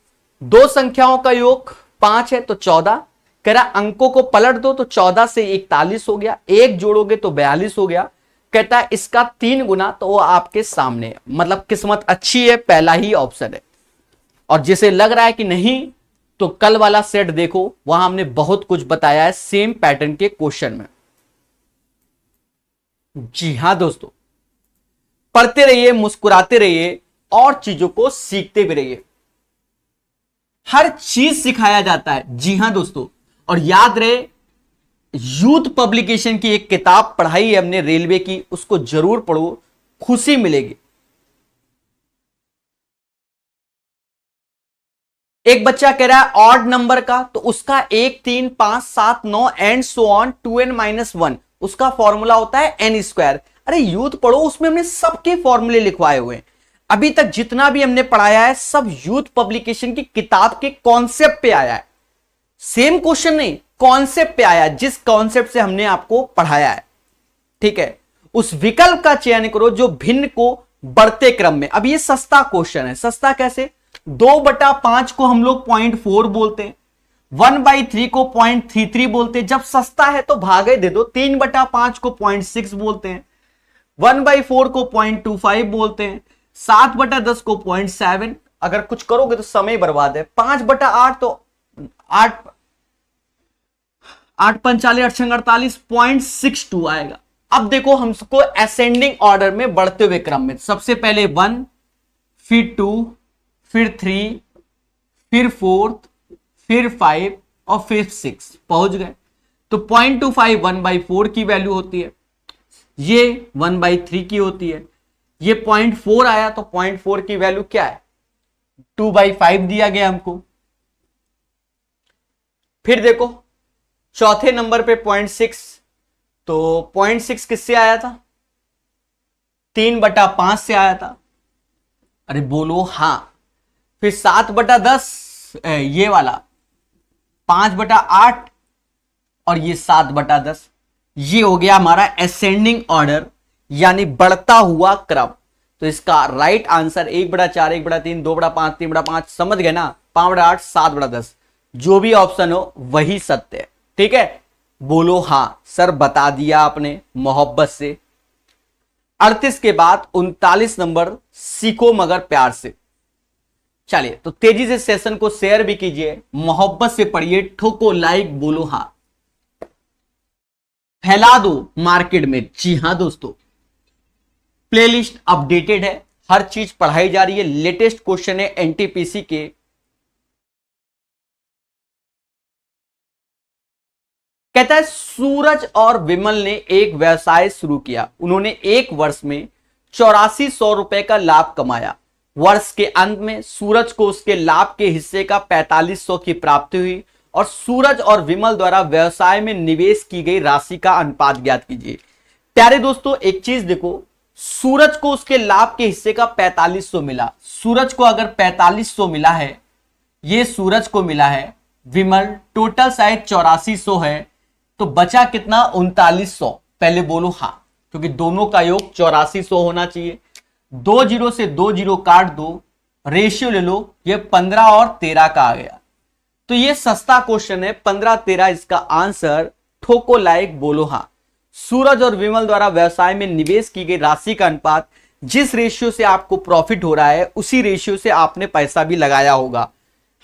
2 संख्याओं का योग 5 है तो 14, कह रहा अंकों को पलट दो तो 14 से 41 हो गया, 1 जोड़ोगे तो 42 हो गया। कहता है इसका 3 गुना, तो वो आपके सामने है। मतलब किस्मत अच्छी है, पहला ही ऑप्शन है। और जिसे लग रहा है कि नहीं, तो कल वाला सेट देखो, वहां हमने बहुत कुछ बताया है सेम पैटर्न के क्वेश्चन में। जी हां दोस्तों, पढ़ते रहिए, मुस्कुराते रहिए और चीजों को सीखते भी रहिए। हर चीज सिखाया जाता है। जी हां दोस्तों, और याद रहे यूथ पब्लिकेशन की एक किताब पढ़ाई है हमने रेलवे की, उसको जरूर पढ़ो, खुशी मिलेगी। एक बच्चा कह रहा है ऑड नंबर का, तो उसका 1 3 5 7 9 एंड सो ऑन 2n-1, उसका फॉर्मूला होता है n²। अरे यूथ पढ़ो, उसमें हमने सबके फॉर्मूले लिखवाए हुए हैं। अभी तक जितना भी हमने पढ़ाया है सब यूथ पब्लिकेशन की किताब के कॉन्सेप्ट पे आया है। सेम क्वेश्चन नहीं, कॉन्सेप्ट पे आया, जिस कॉन्सेप्ट से हमने आपको पढ़ाया है। ठीक है, उस विकल्प का चयन करो जो भिन्न को बढ़ते क्रम में। अब ये सस्ता क्वेश्चन है। सस्ता कैसे? 2/5 को हम लोग 0.4 बोलते हैं, 1/3 को 0.33 बोलते हैं। जब सस्ता है तो भागे दे दो। 3/5 को 0.6 बोलते हैं, 1/4 को 0.25 बोलते हैं, 7/10 को 0.7। अगर कुछ करोगे तो समय बर्बाद है। 5/8 तो 8 पंचाली 48 0.62 आएगा। अब देखो हमको असेंडिंग ऑर्डर में बढ़ते हुए क्रम में, सबसे पहले 1, फिर 2, फिर 3, फिर 4, फिर 5 और फिर 6 पहुंच गए। तो 0.25 1/4 की वैल्यू होती है, ये 1/3 की होती है, ये 0.4 आया तो 0.4 की वैल्यू क्या है? 2/5 दिया गया हमको। फिर देखो चौथे नंबर पे 0.6, तो 0.6 किससे आया था? 3/5 से आया था। अरे बोलो हाँ। फिर 7/10, ये वाला 5/8 और ये 7/10। ये हो गया हमारा असेंडिंग ऑर्डर, यानी बढ़ता हुआ क्रम। तो इसका राइट आंसर 1/4, 1/3, 2/5, 3/5, समझ गए ना? 5/8, 7/10, जो भी ऑप्शन हो वही सत्य है। ठीक है, बोलो हाँ। सर बता दिया आपने मोहब्बत से। 38 के बाद 39 नंबर, सीखो मगर प्यार से। चलिए तो तेजी से सेशन को शेयर भी कीजिए, मोहब्बत से पढ़िए, ठोको लाइक, बोलो हाँ, फैला दो मार्केट में। जी हां दोस्तों, प्लेलिस्ट अपडेटेड है, हर चीज पढ़ाई जा रही है। लेटेस्ट क्वेश्चन है एनटीपीसी के। कहता है सूरज और विमल ने एक व्यवसाय शुरू किया। उन्होंने 1 वर्ष में 8400 रुपए का लाभ कमाया। वर्ष के अंत में सूरज को उसके लाभ के हिस्से का 4500 की प्राप्ति हुई और सूरज और विमल द्वारा व्यवसाय में निवेश की गई राशि का अनुपात ज्ञात कीजिए। प्यारे दोस्तों एक चीज देखो, सूरज को उसके लाभ के हिस्से का 4500 मिला। सूरज को अगर 4500 मिला है, ये सूरज को मिला है, विमल टोटल शायद 8400 है, तो बचा कितना 3900। पहले बोलो हाँ, क्योंकि दोनों का योग 8400 होना चाहिए। 2 जीरो से 2 जीरो काट दो, रेशियो ले लो, ये 15 और 13 का आ गया। तो ये सस्ता क्वेश्चन है, 15-13 इसका आंसर। ठोको लाइक, बोलो हाँ। सूरज और विमल द्वारा व्यवसाय में निवेश की गई राशि का अनुपात, जिस रेशियो से आपको प्रॉफिट हो रहा है उसी रेशियो से आपने पैसा भी लगाया होगा।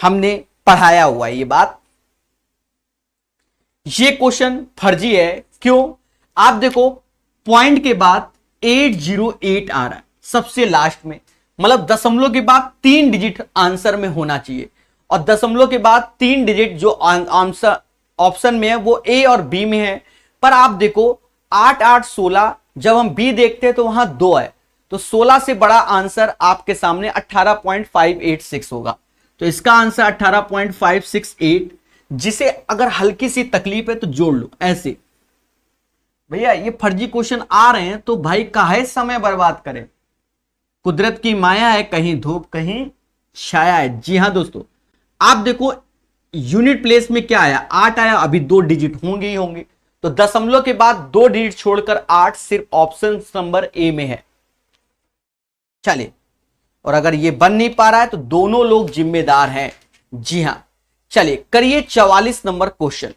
हमने पढ़ाया हुआ है ये बात। ये क्वेश्चन फर्जी है, क्यों? आप देखो पॉइंट के बाद 808 आ रहा है सबसे लास्ट में, मतलब दशमलव के बाद 3 डिजिट आंसर में होना चाहिए, और दशमलव के बाद 3 डिजिट जो आंसर ऑप्शन में है वो ए और बी में है। पर आप देखो 8 8 16, जब हम बी देखते हैं तो वहां 2 है, तो 16 से बड़ा आंसर आपके सामने 18.586 होगा। तो इसका आंसर 18.568, जिसे अगर हल्की सी तकलीफ है तो जोड़ लो ऐसे। भैया ये फर्जी क्वेश्चन आ रहे हैं तो भाई काहे समय बर्बाद करें? कुदरत की माया है, कहीं धूप कहीं छाया है। जी हाँ दोस्तों, आप देखो यूनिट प्लेस में क्या आया, 8 आया, अभी 2 डिजिट होंगे ही होंगे, तो दशमलव के बाद 2 डिजिट छोड़कर 8 सिर्फ ऑप्शन नंबर ए में है। चलिए, और अगर ये बन नहीं पा रहा है तो दोनों लोग जिम्मेदार हैं। जी हां, चलिए करिए 44 नंबर क्वेश्चन।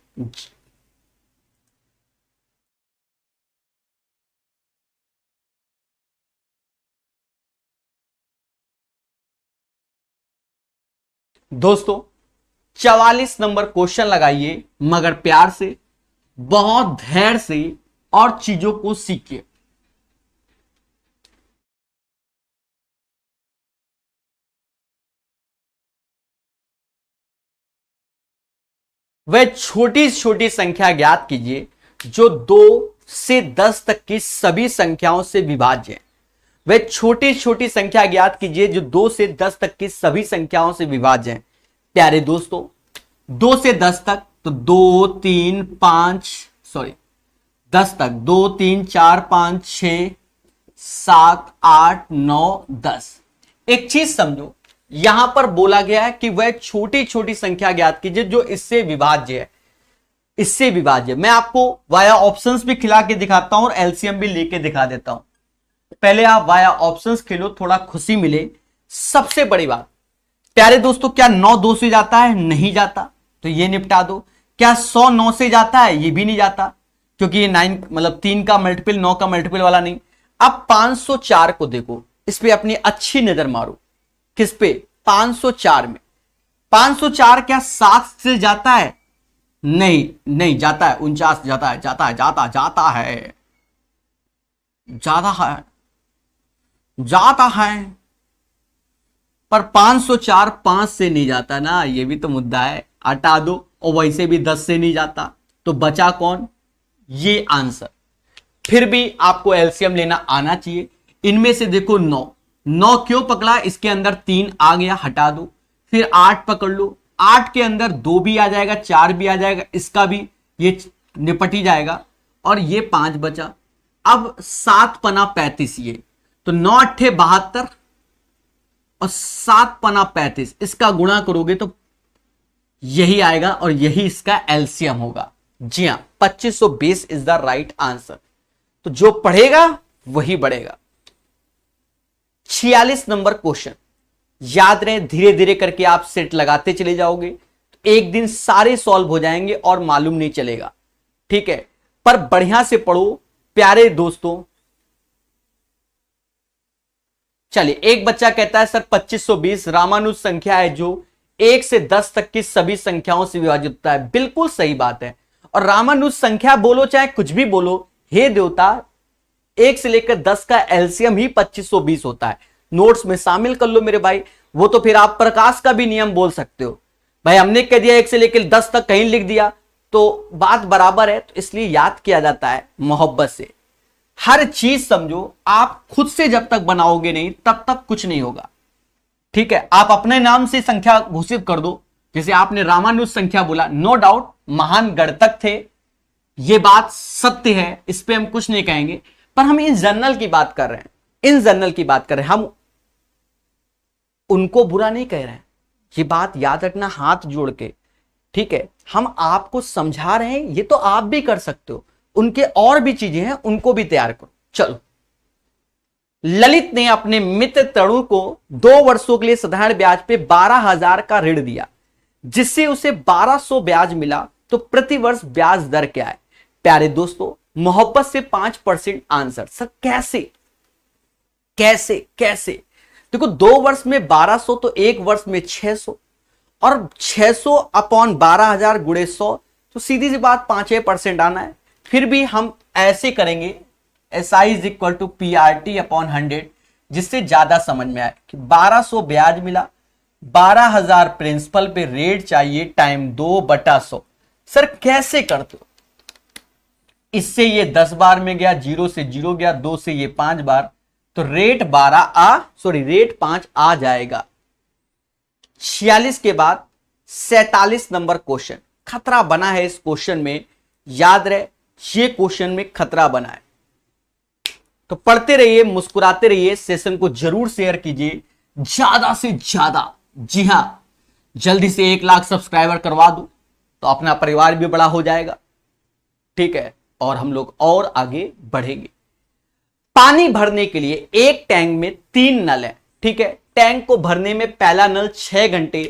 दोस्तों 44 नंबर क्वेश्चन लगाइए, मगर प्यार से, बहुत धैर्य से और चीजों को सीखिए। वह छोटी छोटी संख्या ज्ञात कीजिए जो 2 से 10 तक की सभी संख्याओं से विभाज्य है। वह छोटी छोटी संख्या ज्ञात कीजिए जो 2 से 10 तक की सभी संख्याओं से विभाज्य है। प्यारे दोस्तों 2 से 10 तक, तो 2 3 5 सॉरी 10 तक 2 3 4 5 6 7 8 9 10। एक चीज समझो, यहां पर बोला गया है कि वह छोटी छोटी संख्या ज्ञात कीजिए जो इससे विभाज्य है। इससे विभाज्य मैं आपको वाया ऑप्शंस भी खिला के दिखाता हूं और एलसीएम भी लेके दिखा देता हूं। पहले आप वाया ऑप्शंस खेलो, थोड़ा खुशी मिले। सबसे बड़ी बात प्यारे दोस्तों, क्या 9 2 से जाता है? नहीं जाता, तो ये निपटा दो। क्या 100 9 से जाता है? ये भी नहीं जाता, क्योंकि ये 9 मतलब 3 का मल्टीपल 9 का मल्टीपल वाला नहीं। अब 504 को देखो, इस पे अपनी अच्छी नजर मारो। किस पे? 504 में। 504 क्या 7 से जाता है? नहीं, नहीं जाता है। 49 जाता है, जाता है, जाता जाता है, जाता है, जाता है, पर 504 5 से नहीं जाता ना, ये भी तो मुद्दा है। हटा दो, और वैसे भी 10 से नहीं जाता, तो बचा कौन? ये आंसर। फिर भी आपको एलसीएम लेना आना चाहिए। इनमें से देखो 9 क्यों पकड़ा? इसके अंदर 3 आ गया, हटा दो। फिर 8 पकड़ लो, 8 के अंदर 2 भी आ जाएगा, 4 भी आ जाएगा, इसका भी ये निपट ही जाएगा, और ये 5 बचा। अब 7 पना 35, ये तो 9 अट्ठे 72 और 7 पना 35, इसका गुणा करोगे तो यही आएगा और यही इसका एलसीएम होगा। जी हां, 2520 इज द राइट आंसर। तो जो पढ़ेगा वही बढ़ेगा। 46 नंबर क्वेश्चन, याद रहे, धीरे धीरे करके आप सेट लगाते चले जाओगे तो एक दिन सारे सॉल्व हो जाएंगे और मालूम नहीं चलेगा। ठीक है, पर बढ़िया से पढ़ो प्यारे दोस्तों। चलिए, एक बच्चा कहता है सर 2520 रामानुज संख्या है जो 1 से 10 तक की सभी संख्याओं से विभाजित होता है। बिल्कुल सही बात है, और रामानुज संख्या बोलो चाहे कुछ भी बोलो, हे देवता 1 से लेकर 10 का एलसीएम ही 2520 होता है। नोट्स में शामिल कर लो मेरे भाई। वो तो फिर आप प्रकाश का भी नियम बोल सकते हो, भाई हमने कह दिया 1 से लेकर 10 तक, कहीं लिख दिया तो बात बराबर है, तो इसलिए याद किया जाता है मोहब्बत से। हर चीज समझो, आप खुद से जब तक बनाओगे नहीं तब तक कुछ नहीं होगा। ठीक है, आप अपने नाम से संख्या घोषित कर दो, जैसे आपने रामानुज संख्या बोला, नो डाउट महान गणतज्ञ थे, ये बात सत्य है, इस पे हम कुछ नहीं कहेंगे, पर हम इन जनरल की बात कर रहे हैं, इन जनरल की बात कर रहे हैं, हम उनको बुरा नहीं कह रहे हैं, ये बात याद रखना हाथ जोड़ के, ठीक है। हम आपको समझा रहे हैं, ये तो आप भी कर सकते हो, उनके और भी चीजें हैं, उनको भी तैयार करो। चलो, ललित ने अपने मित्र तरुण को 2 वर्षों के लिए साधारण ब्याज पे 12,000 का ऋण दिया, जिससे उसे 1200 ब्याज मिला, तो प्रति वर्ष ब्याज दर क्या है? प्यारे दोस्तों, मोहब्बत से 5% आंसर। सर कैसे कैसे कैसे? देखो, 2 वर्ष में 1200 तो 1 वर्ष में 600, और 600 अपॉन 12,000 गुणे 100, तो सीधी सी बात 5% आना है। फिर भी हम ऐसे करेंगे, SI is equal to PRT upon 100, जिससे ज्यादा समझ में आए कि 1200 ब्याज मिला, 12,000 प्रिंसिपल पे रेट चाहिए, टाइम 2/100। सर कैसे करते हो? इससे ये 10 बार में गया, 0 से 0 गया, 2 से ये 5 बार, तो रेट 5 आ जाएगा। 46 के बाद 47 नंबर क्वेश्चन, खतरा बना है इस क्वेश्चन में, याद रहे, ये क्वेश्चन में खतरा बना है। तो पढ़ते रहिए, मुस्कुराते रहिए, सेशन को जरूर शेयर कीजिए ज्यादा से ज्यादा। जी हां, जल्दी से 1 लाख सब्सक्राइबर करवा दूं तो अपना परिवार भी बड़ा हो जाएगा, ठीक है, और हम लोग और आगे बढ़ेंगे। पानी भरने के लिए एक टैंक में 3 नल है, ठीक है। टैंक को भरने में पहला नल 6 घंटे,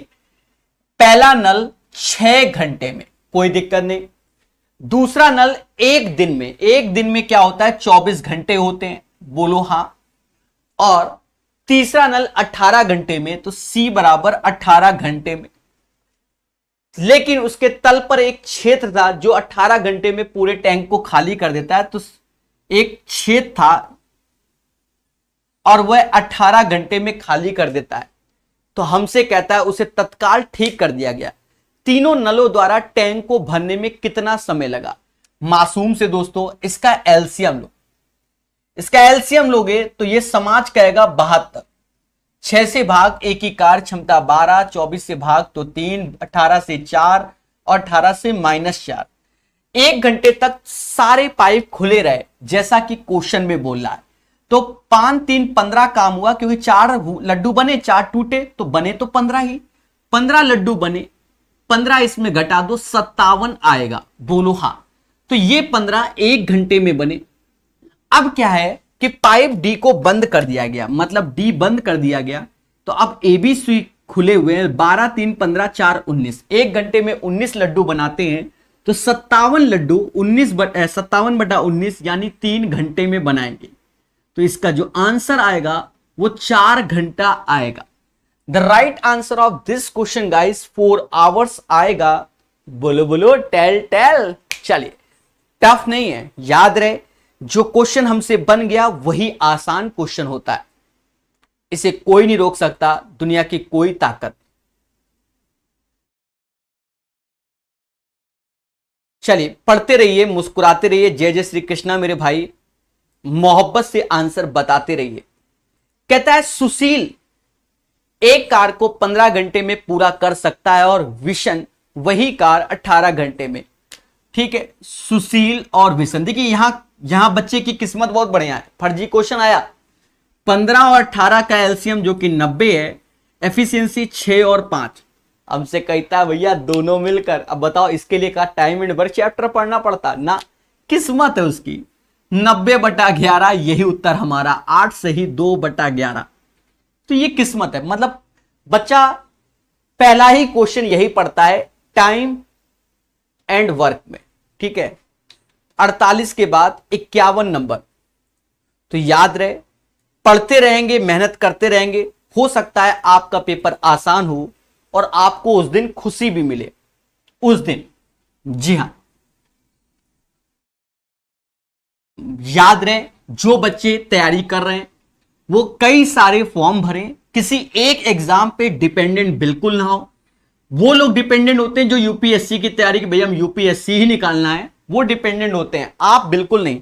पहला नल 6 घंटे में कोई दिक्कत नहीं। दूसरा नल 1 दिन में, 1 दिन में क्या होता है, 24 घंटे होते हैं, बोलो हां। और तीसरा नल 18 घंटे में, तो C बराबर 18 घंटे में। लेकिन उसके तल पर एक क्षेत्र था जो 18 घंटे में पूरे टैंक को खाली कर देता है, तो एक क्षेत्र था और वह 18 घंटे में खाली कर देता है, तो हमसे कहता है उसे तत्काल ठीक कर दिया गया। तीनों नलों द्वारा टैंक को भरने में कितना समय लगा? मासूम से दोस्तों, इसका एलसीएम लो, इसका एलसीएम लोगे तो ये समाज कहेगा 72। 6 से भाग 1 की कार्य क्षमता 12, 24 से भाग तो 3, 18 से 4 और 18 से -4। 1 घंटे तक सारे पाइप खुले रहे, जैसा कि क्वेश्चन में बोल रहा है, तो 5 3 15 काम हुआ, क्योंकि 4 लड्डू बने, 4 टूटे, तो बने तो 15 ही, 15 लड्डू बने, 15 इसमें घटा दो, 57 आएगा, बोलो हां। तो ये 15 1 घंटे में बने। अब क्या है कि पाइप डी को बंद कर दिया गया, मतलब डी बंद कर दिया गया, तो अब ABC खुले हुए हैं, 12 3 15 4 19, 1 घंटे में 19 लड्डू बनाते हैं, तो 57 लड्डू 57/19 यानी 3 घंटे में बनाएंगे। तो इसका जो आंसर आएगा वो 4 घंटा आएगा। The right answer of this question guys 4 hours आएगा। बोलो बोलो, टेल। चलिए, टफ नहीं है, याद रहे, जो क्वेश्चन हमसे बन गया वही आसान क्वेश्चन होता है, इसे कोई नहीं रोक सकता, दुनिया की कोई ताकत। चलिए, पढ़ते रहिए, मुस्कुराते रहिए, जय जय श्री कृष्णा मेरे भाई, मोहब्बत से आंसर बताते रहिए। कहता है सुशील एक कार को 15 घंटे में पूरा कर सकता है और विशन वही कार 18 घंटे में, ठीक है। सुशील और विशन, देखिए यहां बच्चे की किस्मत बहुत बढ़िया है, फर्जी क्वेश्चन आया। 15 और 18 का एलसीएम जो कि 90 है, एफिशिएंसी 6 और 5, हमसे कहता है भैया दोनों मिलकर। अब बताओ, इसके लिए का टाइम एंड वर्क चैप्टर पढ़ना पड़ता ना, किस्मत है उसकी। 90/11 यही उत्तर हमारा, 8 से ही 2/11, तो ये किस्मत है। मतलब बच्चा पहला ही क्वेश्चन यही पढ़ता है टाइम एंड वर्क में, ठीक है। 48 के बाद 51 नंबर, तो याद रहे, पढ़ते रहेंगे, मेहनत करते रहेंगे, हो सकता है आपका पेपर आसान हो और आपको उस दिन खुशी भी मिले, उस दिन। जी हां, याद रहे, जो बच्चे तैयारी कर रहे हैं वो कई सारे फॉर्म भरें, किसी एक एग्जाम पे डिपेंडेंट बिल्कुल ना हो। वो लोग डिपेंडेंट होते हैं जो यूपीएससी की तैयारी की, भैया हम यूपीएससी ही निकालना है, वो डिपेंडेंट होते हैं, आप बिल्कुल नहीं।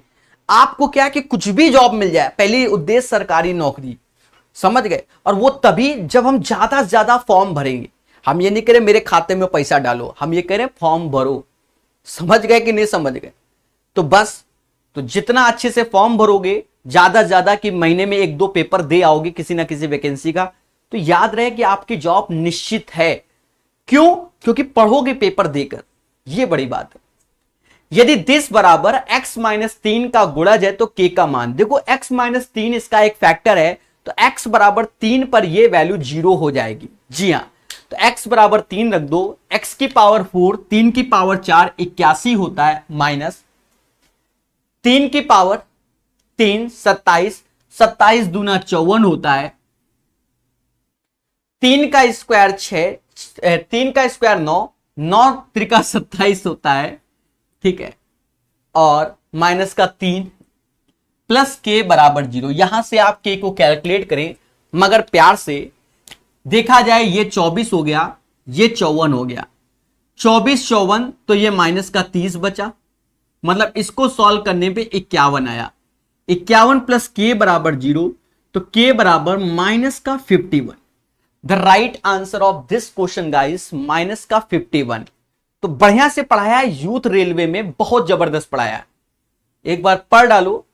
आपको क्या कि कुछ भी जॉब मिल जाए, पहली उद्देश्य सरकारी नौकरी, समझ गए। और वो तभी जब हम ज्यादा से ज्यादा फॉर्म भरेंगे। हम ये नहीं कह रहे मेरे खाते में पैसा डालो, हम ये कह रहे फॉर्म भरो, समझ गए कि नहीं समझ गए। तो बस तो जितना अच्छे से फॉर्म भरोगे, ज्यादा कि महीने में 1-2 पेपर दे आओगे किसी ना किसी वैकेंसी का, तो याद रहे कि आपकी जॉब निश्चित है। क्यों? क्योंकि पढ़ोगे पेपर देकर, यह बड़ी बात है। यदि दिस बराबर x माइनस 3 का गुणज है तो k का मान, देखो x माइनस 3 इसका एक फैक्टर है, तो x बराबर 3 पर यह वैल्यू 0 हो जाएगी। जी हां, तो x बराबर 3 रख दो, x की पावर 4, 3 की पावर 4 81 होता है, माइनस 3 की पावर 3 27, 27 दूना 54 होता है, 3 का स्क्वायर 6, 3 का स्क्वायर 9, 9 त्रिका 27 होता है, ठीक है, और माइनस का 3 प्लस के बराबर 0। यहां से आप के को कैलकुलेट करें, मगर प्यार से देखा जाए, ये 24 हो गया, ये 54 हो गया, 24 54, तो ये माइनस का 30 बचा, मतलब इसको सॉल्व करने पे 51 आया। 51 प्लस के बराबर 0, तो के बराबर माइनस का 51। The right answer of this question guys minus का 51। तो बढ़िया से पढ़ाया यूथ रेलवे में, बहुत जबरदस्त पढ़ाया, एक बार पढ़ डालो।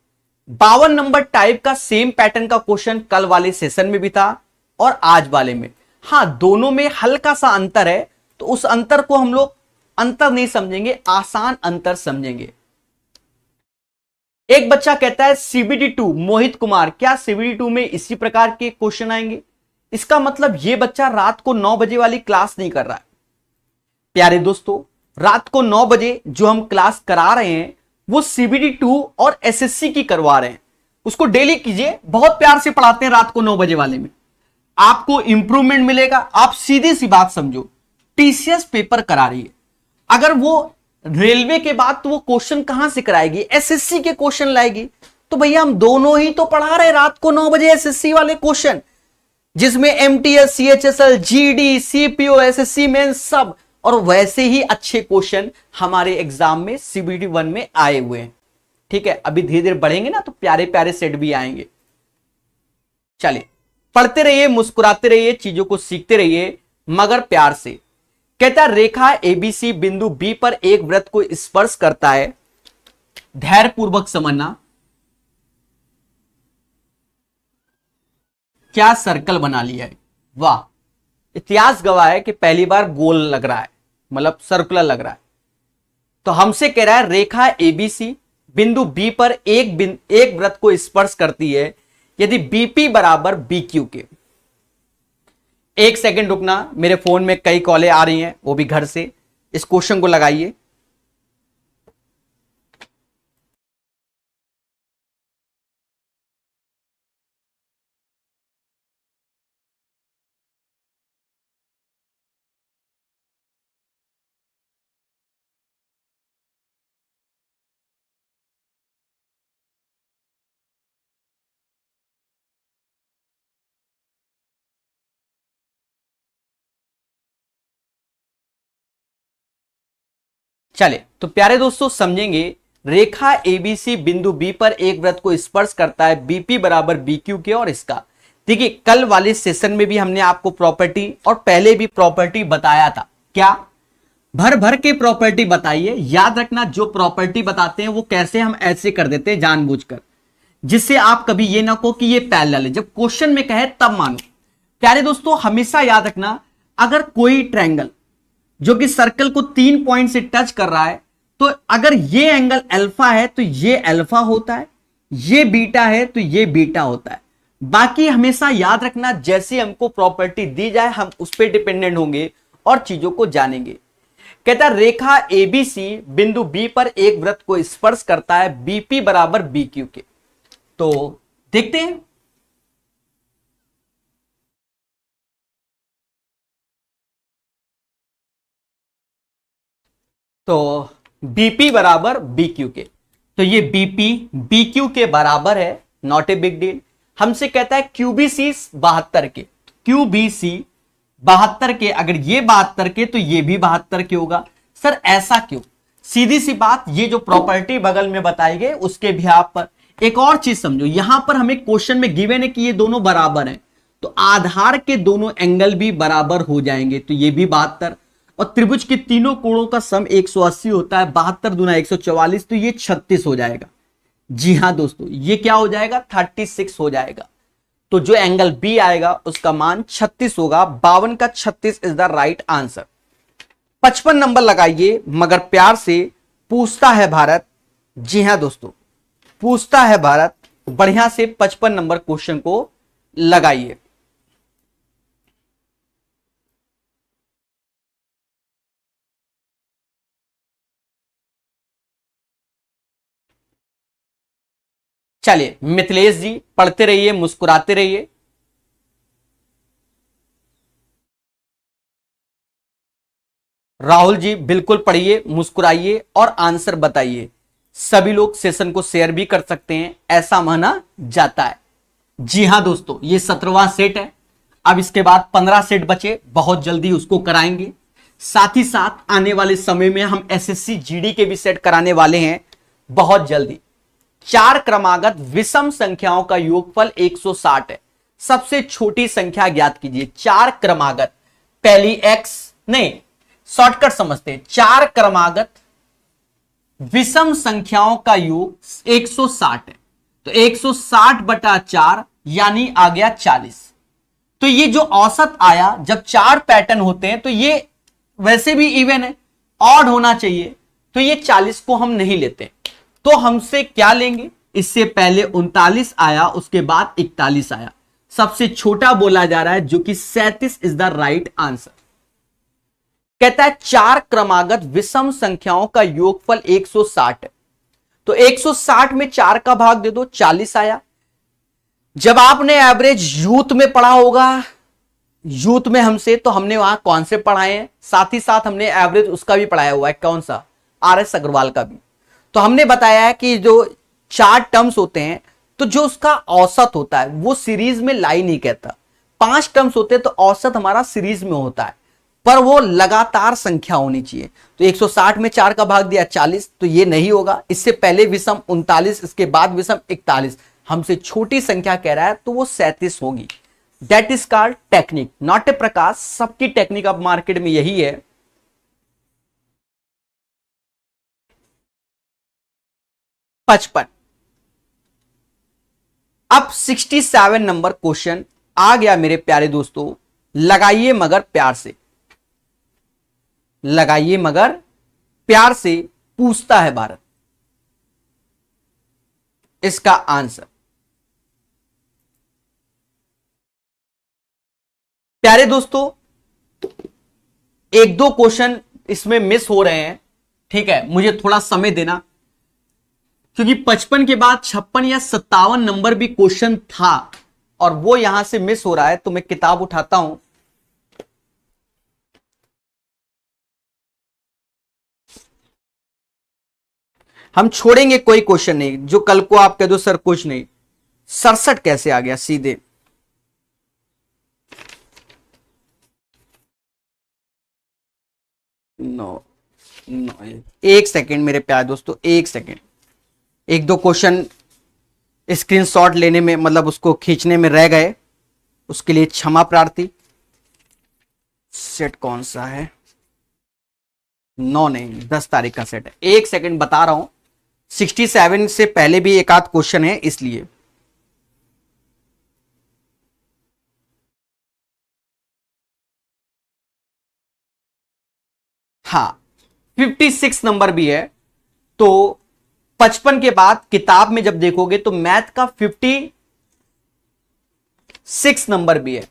52 नंबर टाइप का सेम पैटर्न का क्वेश्चन कल वाले सेशन में भी था और आज वाले में। हां, दोनों में हल्का सा अंतर है, तो उस अंतर को हम लोग अंतर नहीं समझेंगे, आसान अंतर समझेंगे। एक बच्चा कहता है CBD 2 मोहित कुमार, क्या CBD 2 में इसी प्रकार के क्वेश्चन आएंगे? इसका मतलब यह बच्चा रात को 9 बजे वाली क्लास नहीं कर रहा है। प्यारे दोस्तों, रात को 9 बजे जो हम क्लास करा रहे हैं वो CBD 2 और SSC की करवा रहे हैं, उसको डेली कीजिए, बहुत प्यार से पढ़ाते हैं रात को 9 बजे वाले में, आपको इंप्रूवमेंट मिलेगा। आप सीधी सी बात समझो, TCS पेपर करा रही है, अगर वो रेलवे के बाद तो वो क्वेश्चन कहां से कराएगी? SSC के क्वेश्चन लाएगी। तो भैया हम दोनों ही तो पढ़ा रहे रात को 9 बजे SSC वाले क्वेश्चन, जिसमें MTS, CHSL, GD, CPO, SSC main सब, और वैसे ही अच्छे क्वेश्चन हमारे एग्जाम में CBD 1 में आए हुए हैं। ठीक है, अभी धीरे धीरे बढ़ेंगे ना तो प्यारे प्यारे सेट भी आएंगे। चलिए, पढ़ते रहिए, मुस्कुराते रहिए, चीजों को सीखते रहिए, मगर प्यार से। कहता है रेखा ABC बिंदु B पर एक वृत्त को स्पर्श करता है, धैर्य पूर्वक समझना। क्या सर्कल बना लिया है? वाह, इतिहास गवाह है कि पहली बार गोल लग रहा है, मतलब सर्कुलर लग रहा है। तो हमसे कह रहा है रेखा ABC बिंदु B पर एक वृत्त को स्पर्श करती है यदि BP बराबर BQ के। एक सेकंड रुकना, मेरे फोन में कई कॉलें आ रही हैं, वो भी घर से। इस क्वेश्चन को लगाइए। चले, तो प्यारे दोस्तों समझेंगे, रेखा ABC बिंदु B पर एक वृत्त को स्पर्श करता है, BP बराबर BQ के। और इसका देखिए, कल वाले सेशन में भी हमने आपको प्रॉपर्टी और पहले भी प्रॉपर्टी बताया था। क्या भर भर के प्रॉपर्टी बताइए, याद रखना, जो प्रॉपर्टी बताते हैं वो कैसे हम ऐसे कर देते हैं जानबूझकर, जिससे आप कभी ये ना कहो कि ये पैरेलल है, जब क्वेश्चन में कहे तब मानो। प्यारे दोस्तों हमेशा याद रखना, अगर कोई ट्रायंगल जो कि सर्कल को 3 पॉइंट से टच कर रहा है, तो अगर ये एंगल अल्फा है तो ये अल्फा होता है, ये बीटा है तो ये बीटा होता है। बाकी हमेशा याद रखना, जैसे हमको प्रॉपर्टी दी जाए हम उस पर डिपेंडेंट होंगे और चीजों को जानेंगे। कहता है रेखा ABC बिंदु B पर एक वृत्त को स्पर्श करता है, BP बराबर BQ के। तो देखते हैं, तो BP बराबर BQ के, तो ये BP BQ के बराबर है, नॉट ए बिग डील। हमसे कहता है QBC 72 के, QBC 72 के, अगर ये 72 के तो ये भी 72 के होगा। सर ऐसा क्यों? सीधी सी बात, ये जो प्रॉपर्टी बगल में बताई गई उसके भी आप पर एक और चीज समझो, यहां पर हमें क्वेश्चन में गिवन है कि ये दोनों बराबर हैं, तो आधार के दोनों एंगल भी बराबर हो जाएंगे, तो ये भी 72, और त्रिभुज के तीनों कोणों का सम 180 होता है, 72 दूना 144, तो ये 36 हो जाएगा। जी हां दोस्तों, ये क्या हो जाएगा, 36 हो जाएगा। तो जो एंगल बी आएगा उसका मान 36 होगा। 52 का 36 is the right answer. 55 number लगाइए मगर प्यार से, पूछता है भारत। जी हां दोस्तों, पूछता है भारत। बढ़िया से 55 नंबर क्वेश्चन को लगाइए। चलिए मिथिलेश जी पढ़ते रहिए, मुस्कुराते रहिए। राहुल जी बिल्कुल पढ़िए, मुस्कुराइए और आंसर बताइए। सभी लोग सेशन को शेयर भी कर सकते हैं, ऐसा माना जाता है। जी हां दोस्तों, ये 17वां सेट है। अब इसके बाद 15 सेट बचे, बहुत जल्दी उसको कराएंगे। साथ ही साथ आने वाले समय में हम एसएससी जीडी के भी सेट कराने वाले हैं बहुत जल्दी। चार क्रमागत विषम संख्याओं का योगफल 160 है। सबसे छोटी संख्या ज्ञात कीजिए। चार क्रमागत, पहली एक्स नहीं, शॉर्टकट समझते हैं। चार क्रमागत विषम संख्याओं का योग 160 है, तो 160 बटा 4 यानी आ गया 40। तो ये जो औसत आया, जब चार पैटर्न होते हैं तो ये वैसे भी इवन है, ऑड होना चाहिए, तो ये 40 को हम नहीं लेते। तो हमसे क्या लेंगे, इससे पहले 39 आया, उसके बाद 41 आया, सबसे छोटा बोला जा रहा है जो कि 37 इज द राइट आंसर। कहता है चार क्रमागत विषम संख्याओं का योगफल 160 है, तो 160 में 4 का भाग दे दो, 40 आया। जब आपने एवरेज यूथ में पढ़ा होगा, यूथ में हमसे, तो हमने वहां कौन से पढ़ाए हैं, साथ ही साथ हमने एवरेज उसका भी पढ़ाया हुआ है, कौन सा, आरएस अग्रवाल का भी। तो हमने बताया है कि जो चार टर्म्स होते हैं तो जो उसका औसत होता है वो सीरीज में लाई नहीं कहता। 5 टर्म्स होते हैं तो औसत हमारा सीरीज में होता है, पर वो लगातार संख्या होनी चाहिए। तो 160 में 4 का भाग दिया 40, तो ये नहीं होगा। इससे पहले विषम 39, इसके बाद विषम 41, हमसे छोटी संख्या कह रहा है तो वो 37 होगी। That is called technique, not a Prakash. सबकी टेक्निक अब मार्केट में यही है। पचपन। अब 67 नंबर क्वेश्चन आ गया मेरे प्यारे दोस्तों, लगाइए मगर प्यार से, लगाइए मगर प्यार से। पूछता है भारत, इसका आंसर। प्यारे दोस्तों, एक दो क्वेश्चन इसमें मिस हो रहे हैं, ठीक है, मुझे थोड़ा समय देना, क्योंकि 55 के बाद 56 या 57 नंबर भी क्वेश्चन था और वो यहां से मिस हो रहा है। तो मैं किताब उठाता हूं, हम छोड़ेंगे कोई क्वेश्चन नहीं जो कल को आप कह दो सर कुछ नहीं। 67 कैसे आ गया सीधे, नो नो, एक सेकेंड मेरे प्यारे दोस्तों, एक सेकेंड। एक दो क्वेश्चन स्क्रीनशॉट लेने में, मतलब उसको खींचने में रह गए, उसके लिए क्षमा प्रार्थी। सेट कौन सा है, 9 नहीं, 10 तारीख का सेट है। एक सेकंड बता रहा हूं, 67 से पहले भी एक आध क्वेश्चन है इसलिए। हाँ, 56 नंबर भी है। तो 55 के बाद किताब में जब देखोगे तो मैथ का 56 नंबर भी है।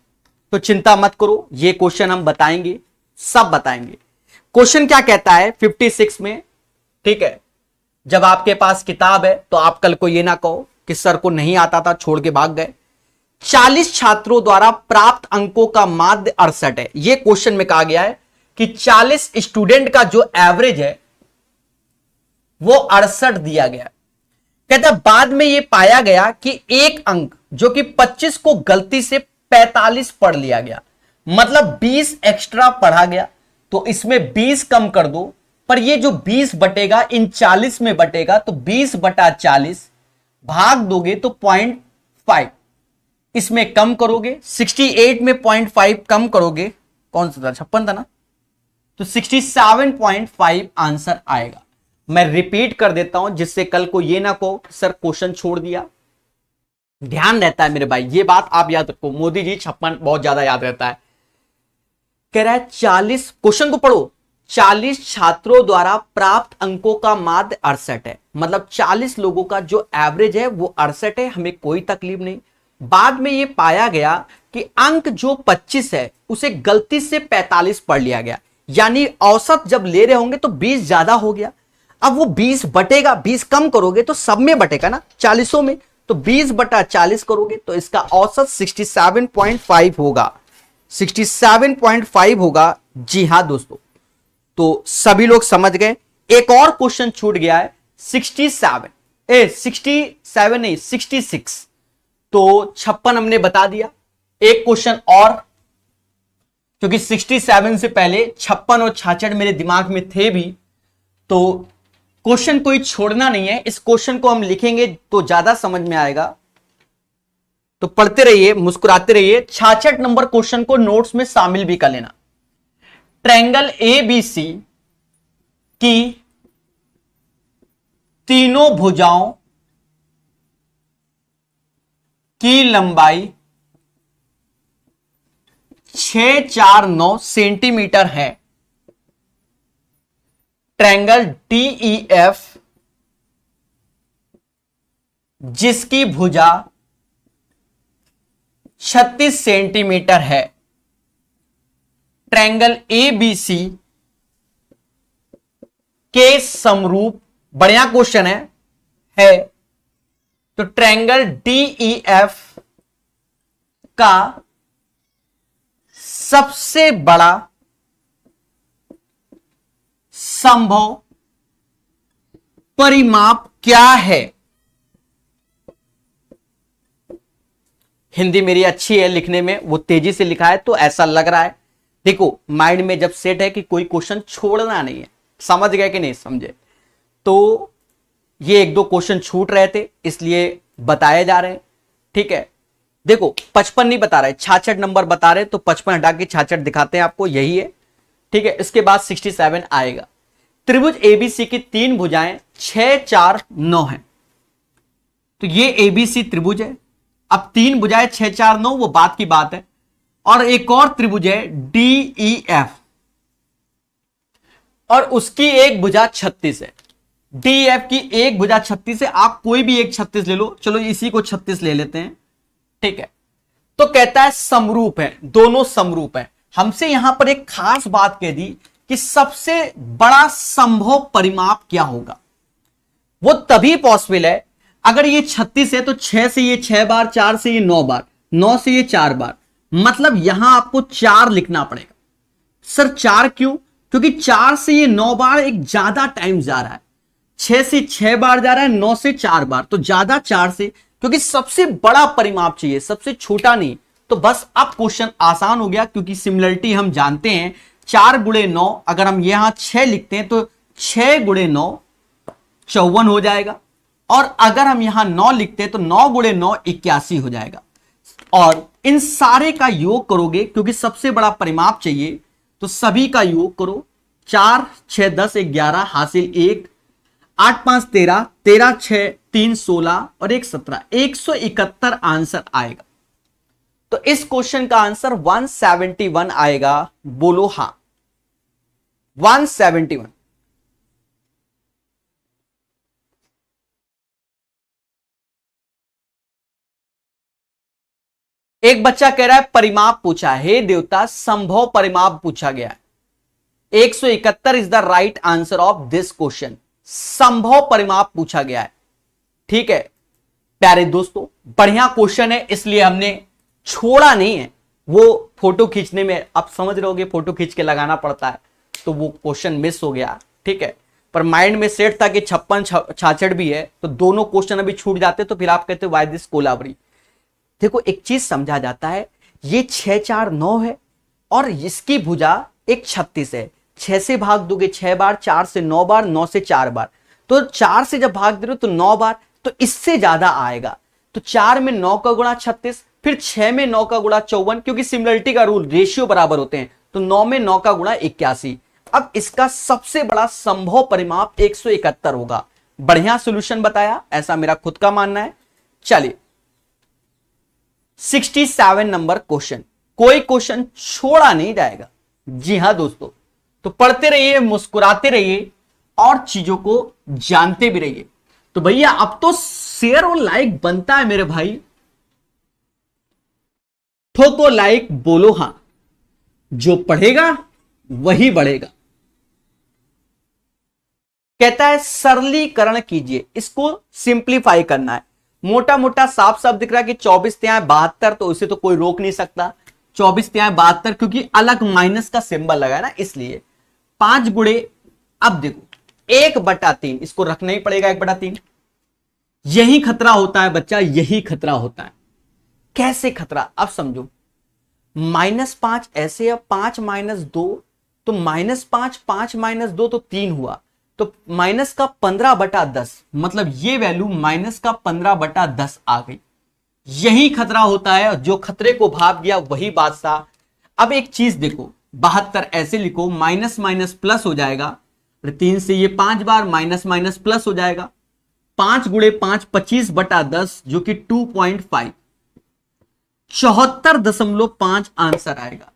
तो चिंता मत करो, ये क्वेश्चन हम बताएंगे, सब बताएंगे। क्वेश्चन क्या कहता है 56 में, ठीक है, जब आपके पास किताब है तो आप कल को ये ना कहो कि सर को नहीं आता था छोड़ के भाग गए। 40 छात्रों द्वारा प्राप्त अंकों का माध्य 68 है। यह क्वेश्चन में कहा गया है कि 40 स्टूडेंट का जो एवरेज है वो 68 दिया गया। कहता है बाद में यह पाया गया कि एक अंक जो कि 25 को गलती से 45 पढ़ लिया गया, मतलब 20 एक्स्ट्रा पढ़ा गया। तो इसमें 20 कम कर दो, पर ये जो 20 बटेगा इन 40 में बटेगा, तो 20 बटा 40 भाग दोगे तो 0.5, इसमें कम करोगे 68 में 0.5 कम करोगे, कौन सा था 56 था ना, तो 67.5 आंसर आएगा। मैं रिपीट कर देता हूं जिससे कल को ये ना कहो सर क्वेश्चन छोड़ दिया। ध्यान रहता है मेरे भाई, ये बात आप याद रखो। मोदी जी 56 बहुत ज्यादा याद रहता है। कह रहा है 40, क्वेश्चन को पढ़ो, 40 छात्रों द्वारा प्राप्त अंकों का माध्य 68 है। मतलब 40 लोगों का जो एवरेज है वो 68 है, हमें कोई तकलीफ नहीं। बाद में ये पाया गया कि अंक जो 25 है उसे गलती से 45 पढ़ लिया गया, यानी औसत जब ले रहे होंगे तो 20 ज्यादा हो गया। अब वो 20 बटेगा, 20 कम करोगे तो सब में बटेगा ना, 40 में, तो 20 बटा 40 करोगे तो इसका औसत 67.5 होगा, 67.5 होगा। जी हां दोस्तों, तो सभी लोग समझ गए। एक और क्वेश्चन छूट गया है 67 नहीं 66, तो 56 हमने बता दिया। एक क्वेश्चन और, क्योंकि 67 से पहले 56 और 66 मेरे दिमाग में थे भी, तो क्वेश्चन कोई छोड़ना नहीं है। इस क्वेश्चन को हम लिखेंगे तो ज्यादा समझ में आएगा, तो पढ़ते रहिए, मुस्कुराते रहिए। 66 नंबर क्वेश्चन को नोट्स में शामिल भी कर लेना। ट्रायंगल एबीसी की तीनों भुजाओं की लंबाई 649 सेंटीमीटर है। ट्रायंगल डीईएफ जिसकी भुजा 36 सेंटीमीटर है। ट्रायंगल एबीसी के समरूप, बढ़िया क्वेश्चन है तो ट्रायंगल डीईएफ का सबसे बड़ा संभव परिमाप क्या है। हिंदी मेरी अच्छी है लिखने में, वो तेजी से लिखा है तो ऐसा लग रहा है। देखो माइंड में जब सेट है कि कोई क्वेश्चन छोड़ना नहीं है, समझ गए कि नहीं समझे, तो ये एक दो क्वेश्चन छूट रहे थे इसलिए बताए जा रहे हैं। ठीक है, देखो 55 नहीं बता रहे, 66 नंबर बता रहे, तो 55 हटा के 66 दिखाते हैं आपको, यही है। ठीक है, इसके बाद 67 आएगा। त्रिभुज एबीसी की तीन भुजाएं 6 4 9 है, तो ये एबीसी त्रिभुज है। अब तीन भुजाएं 6 4 9 वो बात की बात है। और एक और त्रिभुज है डीईएफ, और उसकी एक भुजा 36 है। डीईएफ की एक भुजा 36 है, आप कोई भी एक 36 ले लो, चलो इसी को 36 ले लेते हैं। ठीक है, तो कहता है समरूप है, दोनों समरूप है। हमसे यहां पर एक खास बात कह दी कि सबसे बड़ा संभव परिमाप क्या होगा। वो तभी पॉसिबल है अगर ये 36 है तो 6 से ये 6 बार, 4 से ये 9 बार, 9 से ये 4 बार, मतलब यहां आपको 4 लिखना पड़ेगा। सर 4 क्यों? क्योंकि 4 से ये 9 बार एक ज्यादा टाइम जा रहा है, 6 से 6 बार जा रहा है, 9 से 4 बार, तो ज्यादा 4 से, क्योंकि सबसे बड़ा परिमाप चाहिए, सबसे छोटा नहीं। तो बस अब क्वेश्चन आसान हो गया, क्योंकि सिमिलरिटी हम जानते हैं। 4 गुणे 9, अगर हम यहां 6 लिखते हैं तो 6 गुणे 9 54 हो जाएगा, और अगर हम यहां 9 लिखते हैं तो 9 गुणे 9 81 हो जाएगा। और इन सारे का योग करोगे, क्योंकि सबसे बड़ा परिमाप चाहिए, तो सभी का योग करो। 4 6 10 11 हासिल 1, 8 5 13, 13 6 3 16 और 1 17, 171 आंसर आएगा। तो इस क्वेश्चन का आंसर 171 आएगा। बोलो हां, 171। एक बच्चा कह रहा है परिमाप पूछा है, हे देवता संभव परिमाप पूछा गया है। 171 is the right answer of this question. संभव परिमाप पूछा गया है। ठीक है प्यारे दोस्तों, बढ़िया क्वेश्चन है, इसलिए हमने छोड़ा नहीं है। वो फोटो खींचने में आप समझ रहे होगे, फोटो खींच के लगाना पड़ता है, तो वो क्वेश्चन मिस हो गया। ठीक है, पर माइंड में सेट था कि 56 66 भी है, तो दोनों क्वेश्चन अभी छूट जाते, तो फिर आप कहते वाई दिस कोलावरी। देखो एक चीज समझा जाता है, ये 6 4 9 है और इसकी भुजा एक 36 है। 6 से भाग दोगे 6 बार, 4 से 9 बार, 9 से 4 बार, तो 4 से जब भाग दे रहे हो तो 9 बार, तो इससे ज्यादा आएगा। तो 4 में 9 का गुणा 36, फिर 6 में 9 का गुणा 54, क्योंकि सिमिलरिटी का रूल, रेशियो बराबर होते हैं, तो 9 में 9 का गुणा 81। अब इसका सबसे बड़ा संभव परिमाप 171 होगा। बढ़िया सॉल्यूशन बताया, ऐसा मेरा खुद का मानना है। चलिए 67 नंबर क्वेश्चन, कोई क्वेश्चन छोड़ा नहीं जाएगा। जी हां दोस्तों, तो पढ़ते रहिए, मुस्कुराते रहिए और चीजों को जानते भी रहिए। तो भैया अब तो शेयर और लाइक बनता है मेरे भाई, ठोको लाइक, बोलो हां, जो पढ़ेगा वही बढ़ेगा। कहता है सरलीकरण कीजिए, इसको सिंप्लीफाई करना है। मोटा मोटा साफ साफ दिख रहा है कि 24 तिहाई 72, तो उसे तो कोई रोक नहीं सकता। 24 तिहाई 72 क्योंकि अलग माइनस का सिंबल लगा है ना, इसलिए 5 गुणे, अब देखो 1/3, इसको रखना ही पड़ेगा 1/3। यही खतरा होता है बच्चा, यही खतरा होता है। कैसे खतरा, अब समझो। -5 ऐसे, अब 5 - 2, तो -5, 5 - 2 तो 3 हुआ, तो माइनस का 15/10, मतलब ये वैल्यू माइनस का 15/10 आ गई। यही खतरा होता है, जो खतरे को भाप गया वही बादशाह। अब एक चीज देखो, 72 ऐसे लिखो, माइनस माइनस प्लस हो जाएगा, 3 से ये 5 बार माइनस माइनस प्लस हो जाएगा। 5 गुणे 5 25/10 जो कि 2.5, 74.5 आंसर आएगा।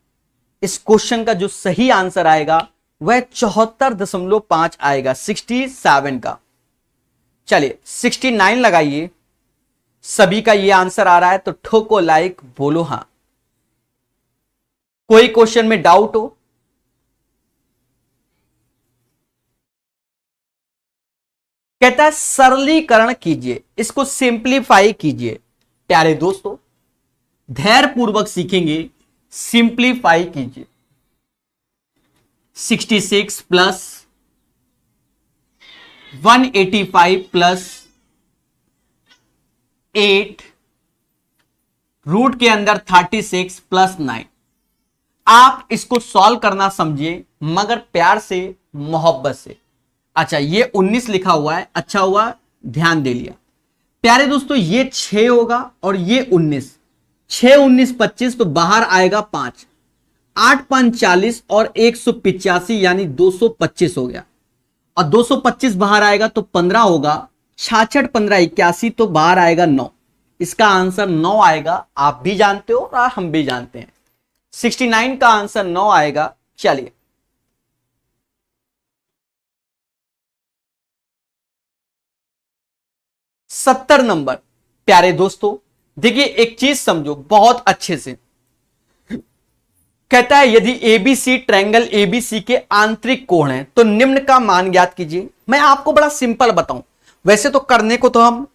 इस क्वेश्चन का जो सही आंसर आएगा वह 74.5 आएगा 67 का। चलिए 69 लगाइए, सभी का ये आंसर आ रहा है तो ठोको लाइक, बोलो हां। कोई क्वेश्चन में डाउट हो? कहता है सरलीकरण कीजिए, इसको सिंप्लीफाई कीजिए। प्यारे दोस्तों, धैर्य पूर्वक सीखेंगे, सिंप्लीफाई कीजिए। 66 प्लस 185 प्लस 8 रूट के अंदर 36 प्लस 9। आप इसको सॉल्व करना समझिए, मगर प्यार से, मोहब्बत से। अच्छा ये 19 लिखा हुआ है, अच्छा हुआ ध्यान दे लिया। प्यारे दोस्तों ये 6 होगा और ये 19, 6 19 25, तो बाहर आएगा 5, 8 5 40 और 185 यानी 225 हो गया, और 225 बाहर आएगा तो 15 होगा, 66 15 81, तो बाहर आएगा 9। इसका आंसर 9 आएगा, आप भी जानते हो और हम भी जानते हैं। 69 का आंसर 9 आएगा। चलिए सत्तर नंबर। प्यारे दोस्तों देखिए, एक चीज समझो बहुत अच्छे से। कहता है यदि एबीसी ट्रायंगल एबीसी के आंतरिक कोण हैं तो निम्न का मान ज्ञात कीजिए। मैं आपको बड़ा सिंपल बताऊं, वैसे तो करने को तो हम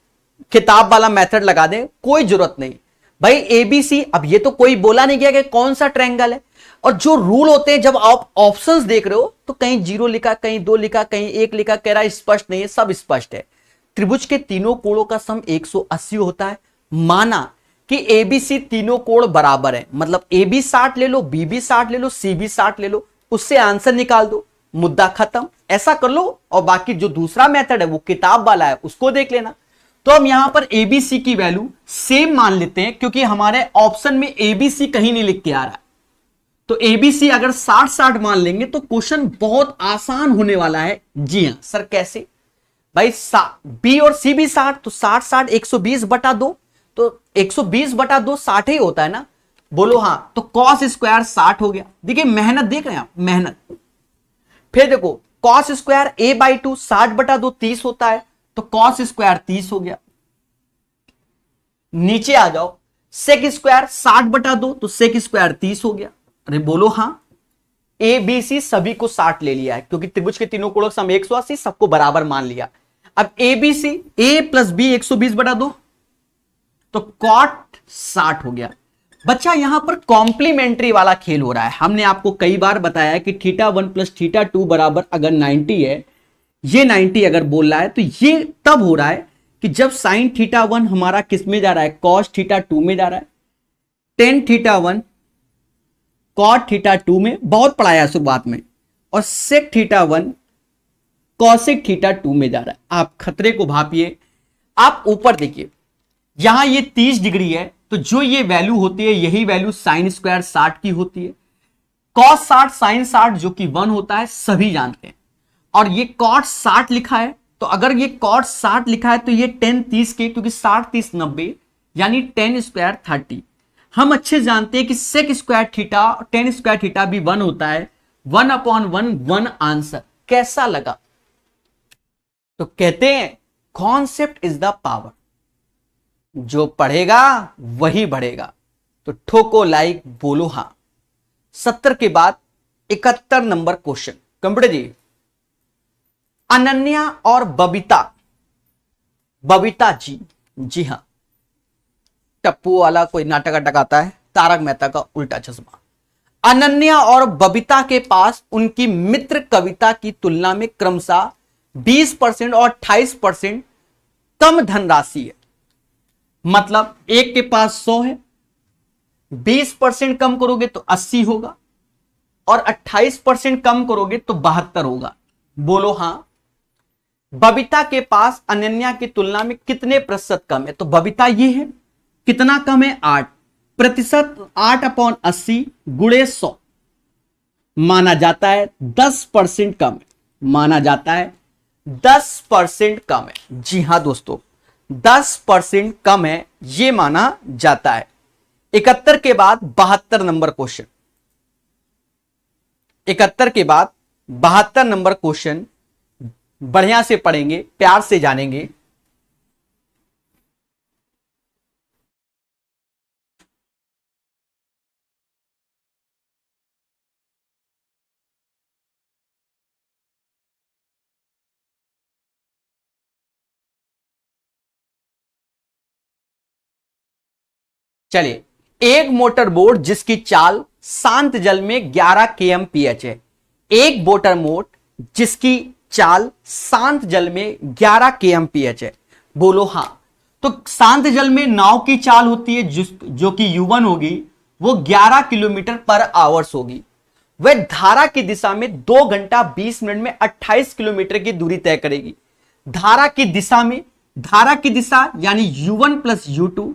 किताब वाला मेथड लगा दें, कोई जरूरत नहीं भाई। एबीसी, अब ये तो कोई बोला नहीं गया कि कौन सा ट्रायंगल है, और जो रूल होते हैं जब आप ऑप्शंस देख रहे हो तो कहीं 0 लिखा, कहीं 2 लिखा, कहीं 1 लिखा, कह रहा है स्पष्ट नहीं है, सब स्पष्ट है। त्रिभुज के तीनों कोणों का सम 180 होता है। माना कि एबीसी तीनों कोण बराबर है, मतलब ए भी 60 ले लो, बी भी 60 ले लो, सी भी 60 ले लो, उससे आंसर निकाल दो, मुद्दा खत्म। ऐसा कर लो, और बाकी जो दूसरा मेथड है वो किताब वाला है, उसको देख लेना। तो हम यहां पर एबीसी की वैल्यू सेम मान लेते हैं, क्योंकि हमारे ऑप्शन में एबीसी कहीं नहीं लिख के आ रहा है। तो एबीसी अगर 60 60 मान लेंगे तो क्वेश्चन बहुत आसान होने वाला है। जी हां सर, कैसे भाई? बी और सी भी 60, तो 60 60 120/2, तो 120/2 60 ही होता है ना, बोलो हां। तो कॉस स्क्वायर 60 हो गया। देखिए मेहनत देख रहे हैं आप, मेहनत। फिर देखो कॉस स्क्वायर a/2 60/2 30 होता है, तो कॉस स्क्वायर 30 हो गया। नीचे आ जाओ, सेक स्क्वायर 60/2, तो सेक स्क्वायर 30 हो गया। अरे बोलो हां। ए बी सी सभी को 60 ले लिया है, क्योंकि त्रिभुज के तीनों कोणों का सम 180, सबको बराबर मान लिया। अब A B C, A plus B 120/2, तो कॉट 60 हो गया। बच्चा यहां पर कॉम्प्लीमेंट्री वाला खेल हो रहा है। हमने आपको कई बार बताया कि θ1 + θ2 बराबर अगर 90 है, ये 90 अगर बोल रहा है, तो ये तब हो रहा है कि जब sin θ1 हमारा किस में जा रहा है, cos θ2 में जा रहा है, tan θ1 cot θ2 में, बहुत पढ़ाया शुरुआत में, और sec θ1 cosec θ2 में जा रहा है। आप खतरे को भापिए। आप ऊपर देखिए, यहां ये 30 डिग्री है, तो जो ये वैल्यू होती है, यही वैल्यू साइन स्क्वायर 60 की होती है। cos 60 sin 60 जो कि 1 होता है सभी जानते हैं, और ये cot 60 लिखा है, तो अगर ये cot 60 लिखा है तो ये 10 30 के, क्योंकि 60 30 90 यानी 10 स्क्वायर 30। हम अच्छे जानते हैं कि sec square theta 10 square theta भी 1 होता है, 1/1 1 आंसर। कैसा लगा? तो कहते हैं कॉन्सेप्ट इज द पावर, जो पढ़ेगा वही बढ़ेगा। तो ठोको लाइक, बोलो हां। 70 के बाद 71 नंबर क्वेश्चन। कंप्यूटर जी, अनन्या और बबीता, बबीता जी हां, टप्पू वाला कोई नाटक अटक आता है, तारक मेहता का उल्टा चश्मा। अनन्या और बबीता के पास उनकी मित्र कविता की तुलना में क्रमशः 20% और 28% कम धनराशि है। मतलब एक के पास 100 है, 20% कम करोगे तो 80 होगा, और 28% कम करोगे तो 72 होगा। बोलो हां। बबीता के पास अनन्या की तुलना में कितने प्रतिशत कम है? तो बबीता ये है, कितना कम है? 8%। 8/80 गुणे 100 माना जाता है 10% कम है, माना जाता है 10% कम है। जी हां दोस्तों, 10% कम है, यह माना जाता है। 71 के बाद 72 नंबर क्वेश्चन। 71 के बाद 72 नंबर क्वेश्चन बढ़िया से पढ़ेंगे, प्यार से जानेंगे। चलिए, एक मोटर बोट जिसकी चाल शांत जल में 11 kmph है। एक मोटर बोट जिसकी चाल शांत जल में 11 kmph है। बोलो हां। तो शांत जल में नाव की चाल होती है जो कि u1 होगी, वो 11 किलोमीटर पर आवर्स होगी। वह धारा की दिशा में 2 घंटा 20 मिनट में 28 किलोमीटर की दूरी तय करेगी। धारा की दिशा में, धारा की दिशा यानी u1 प्लस u2,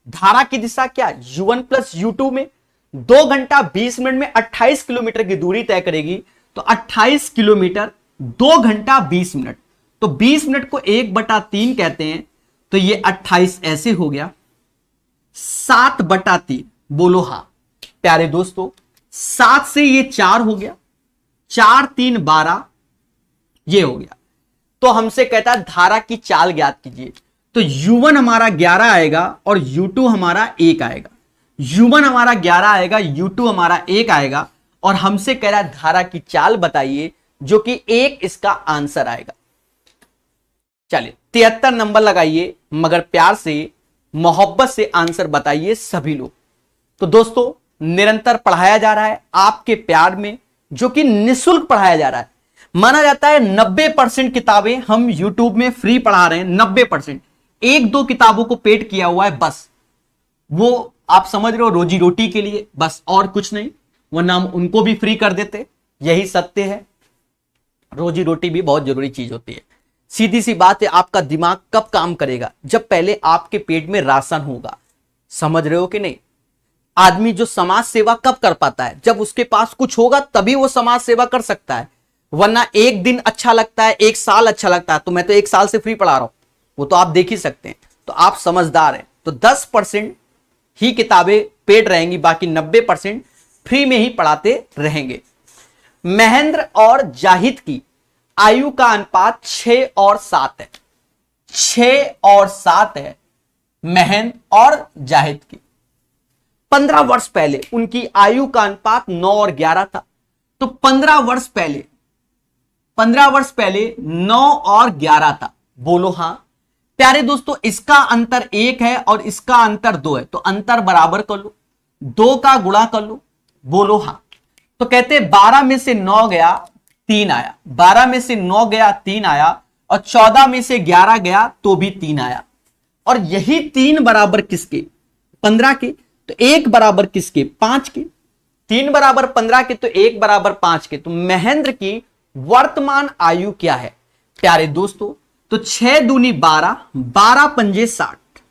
धारा की दिशा क्या? u1 प्लस u2 में 2 घंटा 20 मिनट में 28 किलोमीटर की दूरी तय करेगी। तो 28 किलोमीटर 2 घंटा 20 मिनट, तो 20 मिनट को 1/3 कहते हैं, तो ये 28 ऐसे हो गया, 7/3। बोलो हां। प्यारे दोस्तों, 7 से ये 4 हो गया, 4 3 12 ये हो गया। तो हमसे कहता है धारा की चाल ज्ञात कीजिए। तो u1 हमारा 11 आएगा और u2 हमारा 1 आएगा। u1 हमारा 11 आएगा, u2 हमारा 1 आएगा, और हमसे कह रहा है धारा की चाल बताइए, जो कि 1 इसका आंसर आएगा। चलिए 73 नंबर लगाइए, मगर प्यार से मोहब्बत से आंसर बताइए सभी लोग। तो दोस्तों, निरंतर पढ़ाया जा रहा है आपके प्यार में, जो कि निःशुल्क पढ़ाया जा रहा है। माना जाता है 90% किताबें हम YouTube में फ्री पढ़ा रहे हैं। 90%, 1-2 किताबों को पेड किया हुआ है बस, वो आप समझ रहे हो रोजी रोटी के लिए, बस और कुछ नहीं, वरना हम उनको भी फ्री कर देते। यही सत्य है, रोजी रोटी भी बहुत जरूरी चीज होती है। सीधी सी बात है, आपका दिमाग कब काम करेगा? जब पहले आपके पेट में राशन होगा। समझ रहे हो कि नहीं? आदमी जो समाज सेवा कब कर पाता है? जब उसके पास कुछ होगा तभी वो समाज सेवा कर सकता है, वरना एक दिन अच्छा लगता है, 1 साल अच्छा लगता है। तो मैं तो 1 साल से फ्री पढ़ा रहा हूं, वो तो आप देख ही सकते हैं। तो आप समझदार हैं। तो 10% ही किताबें पेड रहेंगी, बाकी 90% फ्री में ही पढ़ाते रहेंगे। महेंद्र और जाहिद की आयु का अनुपात 6 और 7 है। 6 और 7 है महेंद्र और जाहिद की। 15 वर्ष पहले उनकी आयु का अनुपात 9 और 11 था। तो 15 वर्ष पहले 9 और 11 था। बोलो हां। प्यारे दोस्तों, इसका अंतर 1 है और इसका अंतर 2 है, तो अंतर बराबर कर लो, 2 का गुणा कर लो। बोलो हां। तो कहते 12 में से 9 गया 3 आया, 12 में से 9 गया 3 आया, और 14 में से 11 गया तो भी 3 आया। और यही 3 बराबर किसके? 15 के। तो 1 बराबर किसके? 5 के। 3 बराबर 15 के, तो 1 बराबर 5 के। तो महेंद्र की वर्तमान आयु क्या है प्यारे दोस्तों? तो 6 दूनी 12, 12 पंजे 60।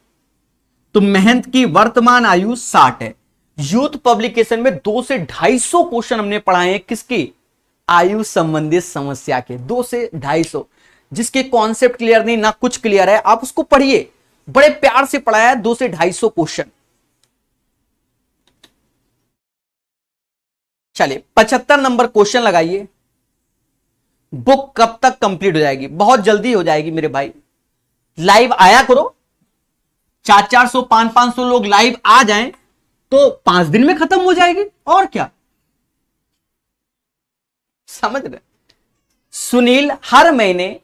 तो महेंद्र की वर्तमान आयु 60 है। यूथ पब्लिकेशन में 200 से 250 क्वेश्चन हमने पढ़ाए हैं किसकी, आयु संबंधित समस्या के, 200 से 250। जिसके कॉन्सेप्ट क्लियर नहीं, ना कुछ क्लियर है, आप उसको पढ़िए, बड़े प्यार से पढ़ाया है, 200 से 250 क्वेश्चन। चलिए 75 नंबर क्वेश्चन लगाइए। बुक कब तक कंप्लीट हो जाएगी? बहुत जल्दी हो जाएगी मेरे भाई, लाइव आया करो, 400-400 500-500 लोग लाइव आ जाएं तो 5 दिन में खत्म हो जाएगी, और क्या, समझ रहे? सुनील हर महीने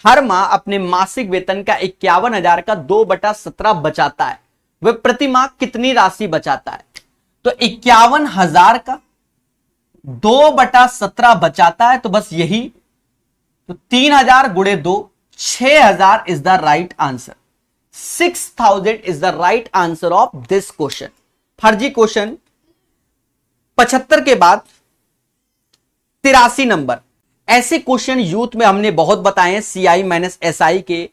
हर माह अपने मासिक वेतन का 51,000 का 2/17 बचाता है, वह प्रति माह कितनी राशि बचाता है? तो 51,000 का 2/17 बचाता है, तो बस यही, तो 3,000 गुणे 2, 6,000 is the right answer. 6,000 is the right answer of this question. फर्जी क्वेश्चन 75 के बाद 83 नंबर। ऐसे क्वेश्चन यूथ में हमने बहुत बताए हैं, CI माइनस SI के,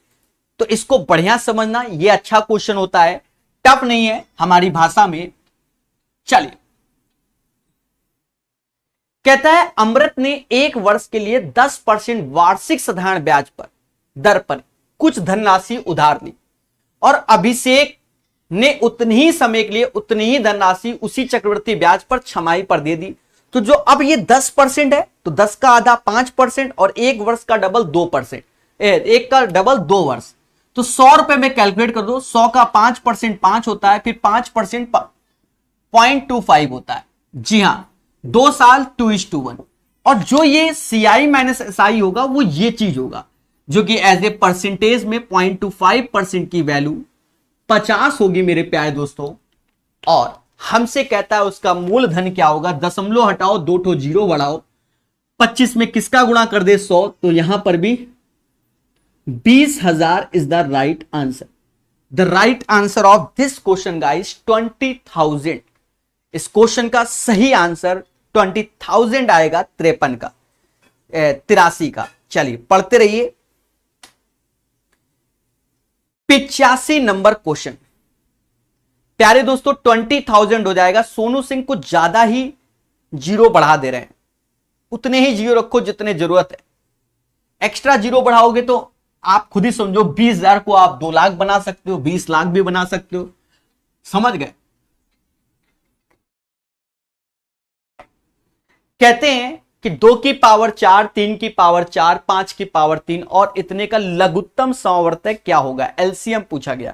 तो इसको बढ़िया समझना, ये अच्छा क्वेश्चन होता है, टफ नहीं है हमारी भाषा में। चलिए, कहता है अमृत ने 1 वर्ष के लिए 10% वार्षिक साधारण ब्याज पर दर पर कुछ धनराशि उधार ली, और अभिषेक ने उतनी ही समय के लिए उतनी ही धनराशि उसी चक्रवृद्धि ब्याज पर छमाही पर दे दी। तो जो अब ये 10% है, तो 10 का आधा 5%, और 1 वर्ष का डबल 2%, 1 का डबल 2 वर्ष, तो 100 रुपए में कैलकुलेट कर दो, 100 का 5% 5 होता है, फिर 5% 0.25 होता है। जी हां, 2 साल 2:1। और जो ये CI माइनस SI होगा वो ये चीज होगा, जो कि एज ए परसेंटेज में 0.25% की वैल्यू 50 होगी मेरे प्यारे दोस्तों। और हमसे कहता है उसका मूलधन क्या होगा, दशमलव हटाओ, 2 ठो जीरो बढ़ाओ, 25 में किसका गुणा कर दे 100, तो यहां पर भी 20,000 is the right answer. The right answer of this question guys 20,000। इस क्वेश्चन का सही आंसर 20,000 आएगा, 53 का 83 का। चलिए पढ़ते रहिए। 85 नंबर क्वेश्चन, प्यारे दोस्तों 20,000 हो जाएगा। सोनू सिंह कुछ ज्यादा ही जीरो बढ़ा दे रहे हैं, उतने ही जीरो रखो जितने जरूरत है, एक्स्ट्रा जीरो बढ़ाओगे तो आप खुद ही समझो 20,000 को आप 2 लाख बना सकते हो, 20 लाख भी बना सकते हो, समझ गए? कहते हैं कि 2 की पावर 4, 3 की पावर 4, 5 की पावर 3 और इतने का लघुत्तम समवर्तक क्या होगा? एलसीएम पूछा गया।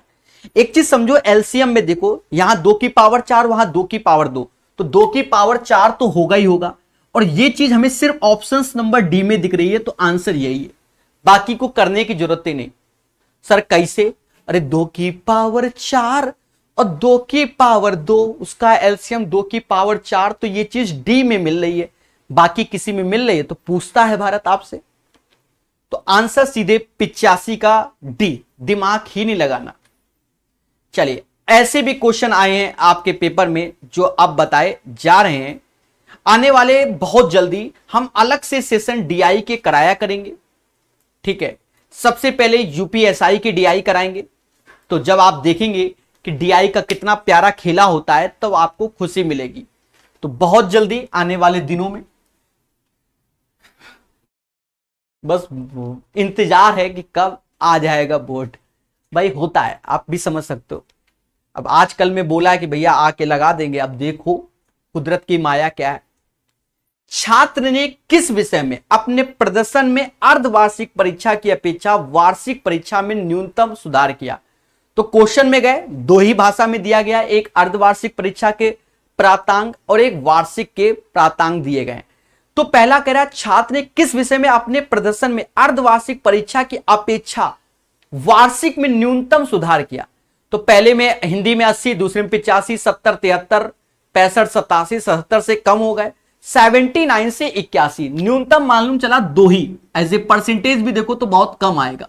एक चीज समझो, एलसीएम में देखो, यहां 2 की पावर 4, वहां 2 की पावर 2, तो 2 की पावर 4 तो होगा ही होगा, और ये चीज हमें सिर्फ ऑप्शंस नंबर डी में दिख रही है, तो आंसर यही है, बाकी को करने की जरूरत ही नहीं। सर कैसे? अरे 2 की पावर 4 और 2 की पावर 2, उसका एलसीएम 2 की पावर 4, तो ये चीज डी में मिल रही है, बाकी किसी में मिल रही है, तो पूछता है भारत आपसे, तो आंसर सीधे 85 का डी, दिमाग ही नहीं लगाना। चलिए, ऐसे भी क्वेश्चन आए हैं आपके पेपर में जो अब बताए जा रहे हैं। आने वाले बहुत जल्दी हम अलग से सेशन डीआई के कराया करेंगे, ठीक है? सबसे पहले यूपीएसआई के डीआई कराएंगे, तो जब आप देखेंगे कि डीआई का कितना प्यारा खेला होता है तब आपको खुशी मिलेगी। तो बहुत जल्दी आने वाले दिनों में बस इंतजार है कि कब आ जाएगा बोर्ड। भाई होता है, आप भी समझ सकते हो। अब आजकल में बोला है कि भैया आके लगा देंगे, अब देखो कुदरत की माया क्या है। छात्र ने किस विषय में अपने प्रदर्शन में अर्धवार्षिक परीक्षा की अपेक्षा वार्षिक परीक्षा में न्यूनतम सुधार किया? तो क्वेश्चन में गए, 2 ही भाषा में दिया गया, एक अर्धवार्षिक परीक्षा के प्राप्तांक और एक वार्षिक के प्राप्तांक दिए गए। तो पहला कह रहा है छात्र ने किस विषय में अपने प्रदर्शन में अर्धवार्षिक परीक्षा की अपेक्षा वार्षिक में न्यूनतम सुधार किया? तो पहले में हिंदी में 80, दूसरे में 85, 70, 73, 65, 87, 77 से कम हो गए, 79 से 81, न्यूनतम मालूम चला 2 ही, एज ए परसेंटेज भी देखो तो बहुत कम आएगा।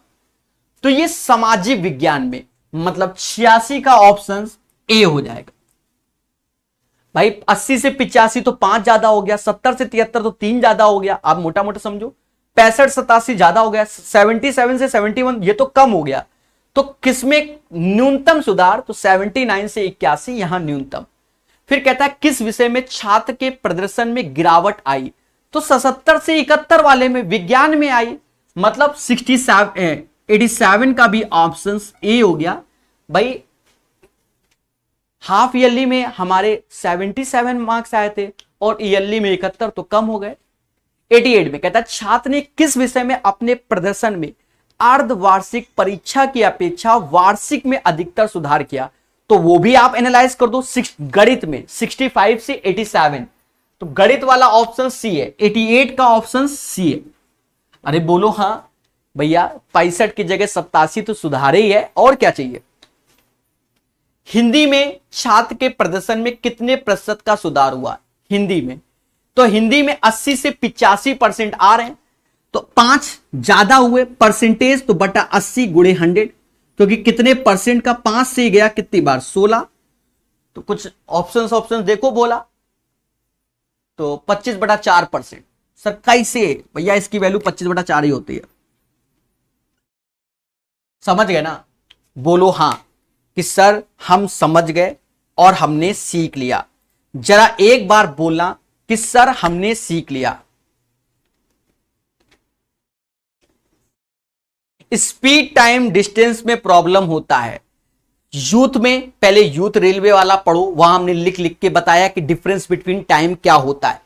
तो ये सामाजिक विज्ञान में मतलब 86 का ऑप्शन ए हो जाएगा। भाई 80 से 85 तो 5 ज्यादा हो गया, 70 से 73 तो 3 ज्यादा हो गया, आप मोटा मोटा समझो, 65 87 ज्यादा हो गया, 77 से 71 ये तो कम हो गया। तो किसमें न्यूनतम सुधार? तो 79 से 81 यहां न्यूनतम। फिर कहता है किस विषय में छात्र के प्रदर्शन में गिरावट आई, तो 77 से 71 वाले में विज्ञान में आई, मतलब 87 का भी ऑप्शन ए हो गया भाई। हाफ ईयरली में हमारे 77 मार्क्स आए थे और ईयरली में 71, तो कम हो गए। 88 में कहता है छात्र ने किस विषय में अपने प्रदर्शन में अर्धवार्षिक परीक्षा की अपेक्षा वार्षिक में अधिकतर सुधार किया, तो वो भी आप एनालाइज कर दो। गणित में 65 से 87, तो गणित वाला ऑप्शन सी है, 88 का ऑप्शन सी है। अरे बोलो हाँ भैया, 65 की जगह 87 तो सुधारे ही है, और क्या चाहिए। हिंदी में छात्र के प्रदर्शन में कितने प्रतिशत का सुधार हुआ हिंदी में, तो हिंदी में 80 से 85% आ रहे हैं, तो 5 ज्यादा हुए परसेंटेज, तो बटा 80 गुणे 100, क्योंकि कितने परसेंट का 5 से गया कितनी बार 16, तो कुछ ऑप्शंस देखो बोला, तो 25/4%। सर कैसे भैया, इसकी वैल्यू 25/4 ही होती है, समझ गए ना। बोलो हाँ कि सर हम समझ गए और हमने सीख लिया। जरा एक बार बोलना कि सर हमने सीख लिया। स्पीड टाइम डिस्टेंस में प्रॉब्लम होता है यूथ में, पहले यूथ रेलवे वाला पढ़ो, वहां हमने लिख लिख के बताया कि डिफरेंस बिटवीन टाइम क्या होता है।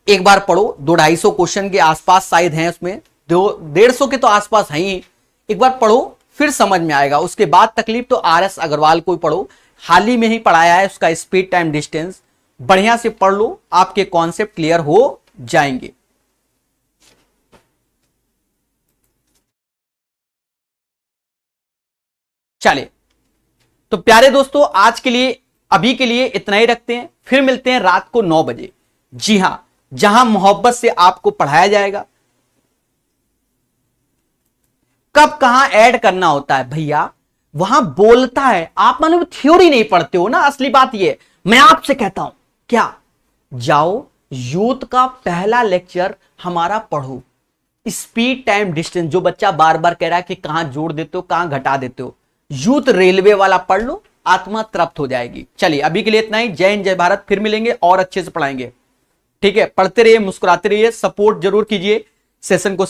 एक बार पढ़ो, 200-250 क्वेश्चन के आसपास शायद हैं उसमें, 150 के तो आसपास हैं ही। एक बार पढ़ो फिर समझ में आएगा। उसके बाद तकलीफ तो RS अग्रवाल को पढ़ो, हाल ही में ही पढ़ाया है उसका स्पीड टाइम डिस्टेंस, बढ़िया से पढ़ लो, आपके कॉन्सेप्ट क्लियर हो जाएंगे। चलिए तो प्यारे दोस्तों, आज के लिए अभी के लिए इतना ही रखते हैं, फिर मिलते हैं रात को 9 बजे। जी हां, जहां मोहब्बत से आपको पढ़ाया जाएगा। कब कहां ऐड करना होता है भैया, वहां बोलता है। आप मानो थ्योरी नहीं पढ़ते हो ना, असली बात यह मैं आपसे कहता हूं क्या, जाओ यूथ का पहला लेक्चर हमारा पढ़ो, स्पीड टाइम डिस्टेंस। जो बच्चा बार बार कह रहा है कि कहां जोड़ देते हो कहां घटा देते हो, यूथ रेलवे वाला पढ़ लो, आत्मा तृप्त हो जाएगी। चलिए अभी के लिए इतना ही। जय हिंद जय भारत, फिर मिलेंगे और अच्छे से पढ़ाएंगे। ठीक है, पढ़ते रहिए, मुस्कुराते रहिए, सपोर्ट जरूर कीजिए सेशन को।